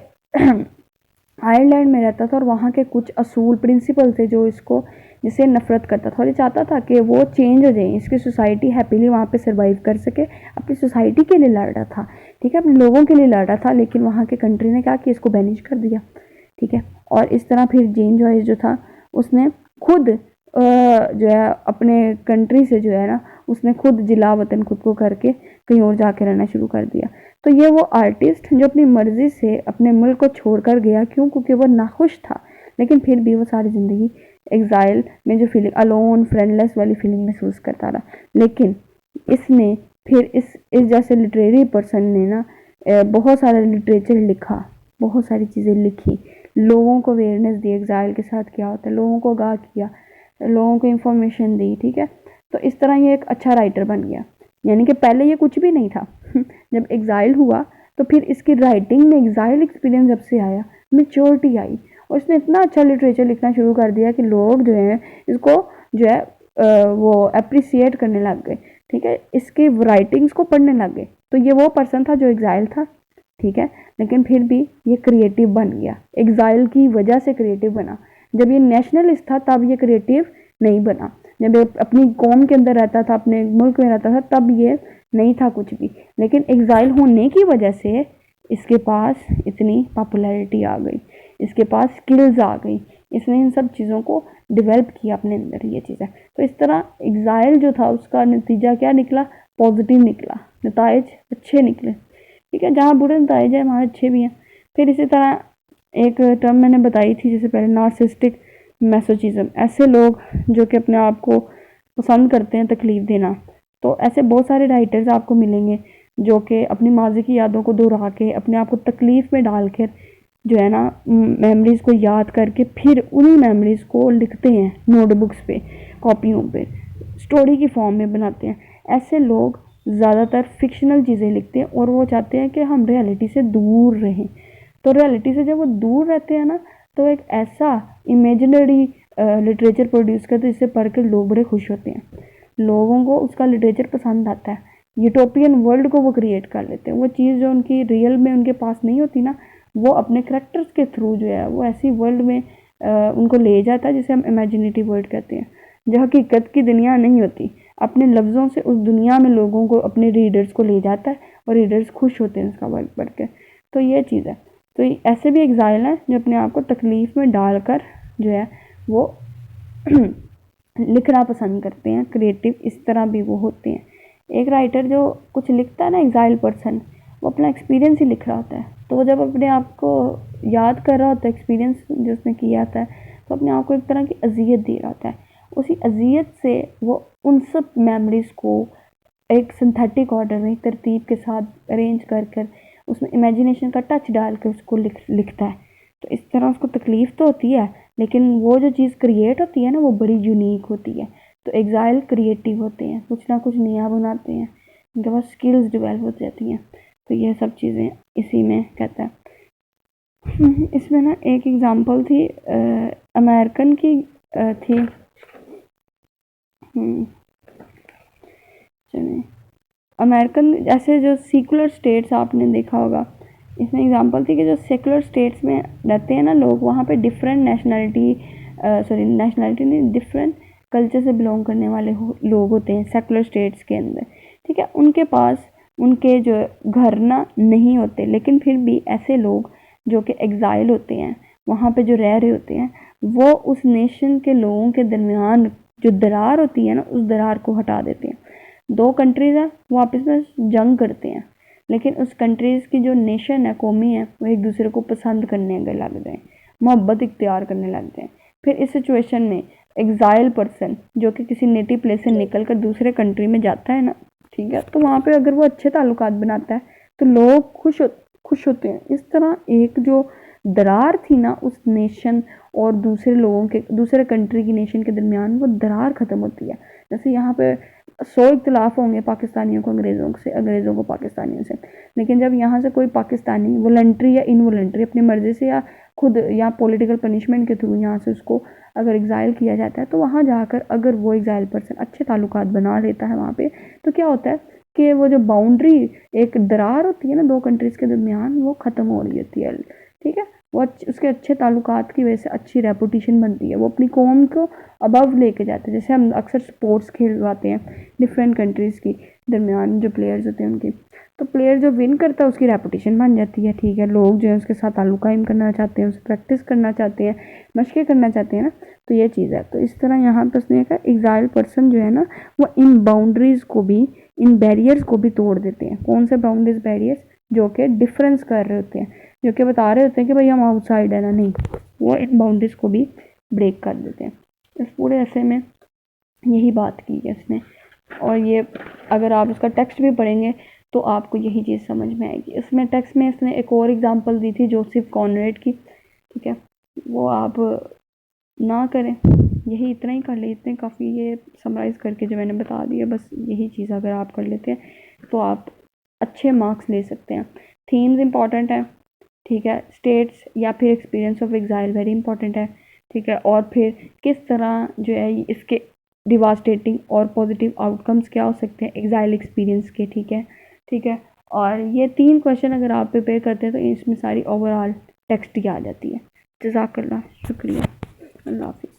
Speaker 1: आयरलैंड में रहता था और वहाँ के कुछ असूल प्रिंसिपल थे जो इसको, जिसे नफरत करता था, और ये चाहता था कि वो चेंज हो जाए, इसकी सोसाइटी हैप्पीली वहाँ पे सरवाइव कर सके। अपनी सोसाइटी के लिए लड़ रहा था, ठीक है, अपने लोगों के लिए लड़ रहा था, लेकिन वहाँ के कंट्री ने क्या किया, इसको बैनिश कर दिया। ठीक है, और इस तरह फिर जेन जॉयस जो था, उसने खुद जो है अपने कंट्री से जो है ना, उसने खुद जिला वतन खुद को करके कहीं और जाके रहना शुरू कर दिया। तो ये वो आर्टिस्ट जो अपनी मर्जी से अपने मुल्क को छोड़कर गया, क्यों, क्योंकि वो नाखुश था, लेकिन फिर भी वो सारी ज़िंदगी एग्जाइल में जो फीलिंग, अलोन फ्रेंडलेस वाली फीलिंग महसूस करता रहा। लेकिन इसने फिर इस जैसे लिटरेरी पर्सन ने ना बहुत सारा लिटरेचर लिखा, बहुत सारी चीज़ें लिखी, लोगों को अवेयरनेस दी एग्जाइल के साथ क्या होता है, लोगों को आगाह किया, लोगों को इंफॉर्मेशन दी। ठीक है, तो इस तरह ये एक अच्छा राइटर बन गया। यानी कि पहले ये कुछ भी नहीं था जब एग्जाइल हुआ तो फिर इसकी राइटिंग में एग्जाइल एक्सपीरियंस जब से आया, मेच्योरिटी आई, और इसने इतना अच्छा लिटरेचर लिखना शुरू कर दिया कि लोग जो है इसको जो है वो अप्रिसिएट करने लग गए। ठीक है, इसके राइटिंग्स को पढ़ने लग गए। तो ये वो पर्सन था जो एग्जाइल था, ठीक है, लेकिन फिर भी ये क्रिएटिव बन गया, एग्जाइल की वजह से क्रिएटिव बना। जब ये नेशनलिस्ट था तब ये क्रिएटिव नहीं बना, जब ये अपनी कौम के अंदर रहता था, अपने मुल्क में रहता था, तब ये नहीं था कुछ भी। लेकिन एग्जाइल होने की वजह से इसके पास इतनी पॉपुलैरिटी आ गई, इसके पास स्किल्स आ गई, इसने इन सब चीज़ों को डेवलप किया अपने अंदर, ये चीज़ है। तो इस तरह एग्जाइल जो था उसका नतीजा क्या निकला, पॉजिटिव निकला, नताइज अच्छे निकले। ठीक है, जहाँ बुरे नताइज हैं वहाँ अच्छे भी हैं। फिर इसी तरह एक टर्म मैंने बताई थी जैसे पहले, नार्सिसिस्टिक मैसोचिज्म, ऐसे लोग जो कि अपने आप को पसंद करते हैं तकलीफ़ देना। तो ऐसे बहुत सारे राइटर्स आपको मिलेंगे जो कि अपनी माजी की यादों को दोहरा के, अपने आप को तकलीफ़ में डाल कर जो है ना, मेमोरीज़ को याद करके फिर उन्हीं मेमोरीज़ को लिखते हैं नोटबुक्स पे, कॉपियों पे, स्टोरी की फॉर्म में बनाते हैं। ऐसे लोग ज़्यादातर फिक्शनल चीज़ें लिखते हैं और वो चाहते हैं कि हम रियलिटी से दूर रहें। तो रियलिटी से जब वो दूर रहते हैं ना, तो एक ऐसा इमेजिनरी लिटरेचर प्रोड्यूस करते हैं जिससे पढ़ कर लोग बड़े खुश होते हैं, लोगों को उसका लिटरेचर पसंद आता है, यूटोपियन वर्ल्ड को वो क्रिएट कर लेते हैं। वो चीज़ जो उनकी रियल में उनके पास नहीं होती ना, वो अपने करेक्टर्स के थ्रू जो है वो ऐसी वर्ल्ड में उनको ले जाता है जिसे हम इमेजिनेटिव वर्ल्ड कहते हैं, जो हकीकत की दुनिया नहीं होती, अपने लफ्ज़ों से उस दुनिया में लोगों को, अपने रीडर्स को ले जाता है और रीडर्स खुश होते हैं उसका वर्क पढ़ के। तो ये चीज़ है। तो ऐसे भी एग्ज़ाइल हैं जो अपने आप को तकलीफ़ में डालकर जो है वो लिखना पसंद करते हैं, क्रिएटिव इस तरह भी वो होते हैं। एक राइटर जो कुछ लिखता है ना, एग्ज़ाइल पर्सन, वो अपना एक्सपीरियंस ही लिख रहा होता है। तो वो जब अपने आप को याद कर रहा होता है, एक्सपीरियंस जो उसने किया था, तो अपने आप को एक तरह की अज़ियत दे रहा होता है। उसी अज़ियत से वो उन सब मेमोरीज़ को एक सिंथेटिक ऑर्डर में, तरतीब के साथ अरेंज कर कर उसमें इमेजिनेशन का टच डाल कर उसको लिखता है। तो इस तरह उसको तकलीफ़ तो होती है, लेकिन वो जो चीज़ क्रिएट होती है ना, वो बड़ी यूनिक होती है। तो एग्ज़ाइल क्रिएटिव होते हैं, कुछ ना कुछ नया बनाते हैं, उनके पास स्किल्स डेवलप हो जाती हैं। तो ये सब चीज़ें इसी में कहता है। इसमें ना एक एग्ज़ाम्पल थी अमेरिकन की थी, चलिए अमेरिकन ऐसे जो सेकुलर स्टेट्स आपने देखा होगा, इसमें एग्जांपल थी कि जो सेकुलर स्टेट्स में रहते हैं ना लोग, वहाँ पे डिफरेंट नेशनैलिटी नहीं, डिफरेंट कल्चर से बिलोंग करने वाले लोग होते हैं सेकुलर स्टेट्स के अंदर, ठीक है। उनके पास उनके जो घर ना नहीं होते, लेकिन फिर भी ऐसे लोग जो कि एग्ज़ाइल होते हैं, वहाँ पे जो रह रहे होते हैं, वो उस नेशन के लोगों के दरमियान जो दरार होती है ना, उस दरार को हटा देते हैं। दो कंट्रीज़ हैं, वो आपस में जंग करते हैं, लेकिन उस कंट्रीज़ की जो नेशन है, कौमी है, वो एक दूसरे को पसंद करने लग गए, मोहब्बत इख्तियार करने लग गए। फिर इस सिचुएशन में एग्ज़ाइल पर्सन जो कि किसी नेटिव प्लेस से निकल कर दूसरे कंट्री में जाता है ना, ठीक है, तो वहाँ पे अगर वो अच्छे ताल्लुकात बनाता है तो लोग खुश होते हैं। इस तरह एक जो दरार थी ना उस नेशन और दूसरे लोगों के, दूसरे कंट्री की नेशन के दरमियान, वो दरार ख़त्म होती है। जैसे यहाँ पे 100 इख्तिलाफ़ होंगे पाकिस्तानियों को अंग्रेज़ों से, अंग्रेज़ों को पाकिस्तानियों से, लेकिन जब यहाँ से कोई पाकिस्तानी वॉलंटरी या इनवॉलंटरी अपनी मर्ज़ी से या खुद या पॉलिटिकल पनिशमेंट के थ्रू यहाँ से उसको अगर एग्ज़ाइल किया जाता है, तो वहाँ जाकर अगर वो एग्ज़ाइल पर्सन अच्छे ताल्लुकात बना लेता है वहाँ पे, तो क्या होता है कि वो जो बाउंड्री, एक दरार होती है ना दो कंट्रीज़ के दरमियान, वो ख़त्म हो रही होती है, ठीक है। वो उसके अच्छे ताल्लुकात की वजह से अच्छी रेपुटेशन बनती है, वो अपनी कौम को अबव लेके जाते हैं। जैसे हम अक्सर स्पोर्ट्स खेलवाते हैं डिफरेंट कंट्रीज़ की दरमियान, जो प्लेयर्स होते हैं उनकी, तो प्लेयर जो विन करता है उसकी रेपुटेशन बन जाती है, ठीक है। लोग जो है उसके साथ ताल्लुक कायम करना चाहते हैं, उससे प्रैक्टिस करना चाहते हैं, मशक़ें करना चाहते हैं ना, तो ये चीज़ है। तो इस तरह यहाँ पर उसने कहा एग्ज़ाइल पर्सन जो है ना, वो इन बाउंड्रीज़ को भी, इन बैरियर्स को भी तोड़ देते हैं। कौन से बाउंड्रीज बैरियर्स? जो कि डिफरेंस कर रहे होते हैं, जो कि बता रहे होते हैं कि भाई हम आउटसाइड है ना, नहीं, वो इन बाउंड्रीज को भी ब्रेक कर देते हैं। इस पूरे ऐसे में यही बात की है इसने, और ये अगर आप इसका टेक्स्ट भी पढ़ेंगे तो आपको यही चीज़ समझ में आएगी। इसमें टेक्स्ट में इसने एक और एग्जांपल दी थी जोसेफ कॉनरेड की, ठीक है, वो आप ना करें, यही इतना ही कर लेते हैं काफ़ी। ये समराइज़ करके जो मैंने बता दिया, बस यही चीज़ अगर आप कर लेते हैं तो आप अच्छे मार्क्स ले सकते हैं। थीम्स इंपॉर्टेंट है, ठीक है, स्टेट्स या फिर experience of exile very important है, ठीक है, और फिर किस तरह जो है इसके डिवास्टेटिंग और पॉजिटिव आउटकम्स क्या हो सकते हैं एग्ज़ाइल एक्सपीरियंस के, ठीक है। और ये 3 क्वेश्चन अगर आप प्रिपेयर करते हैं तो इसमें सारी ओवरऑल टेक्स्ट ही आ जाती है। जज़ाकल्लाह, शुक्रिया, अल्लाह हाफ़िज़।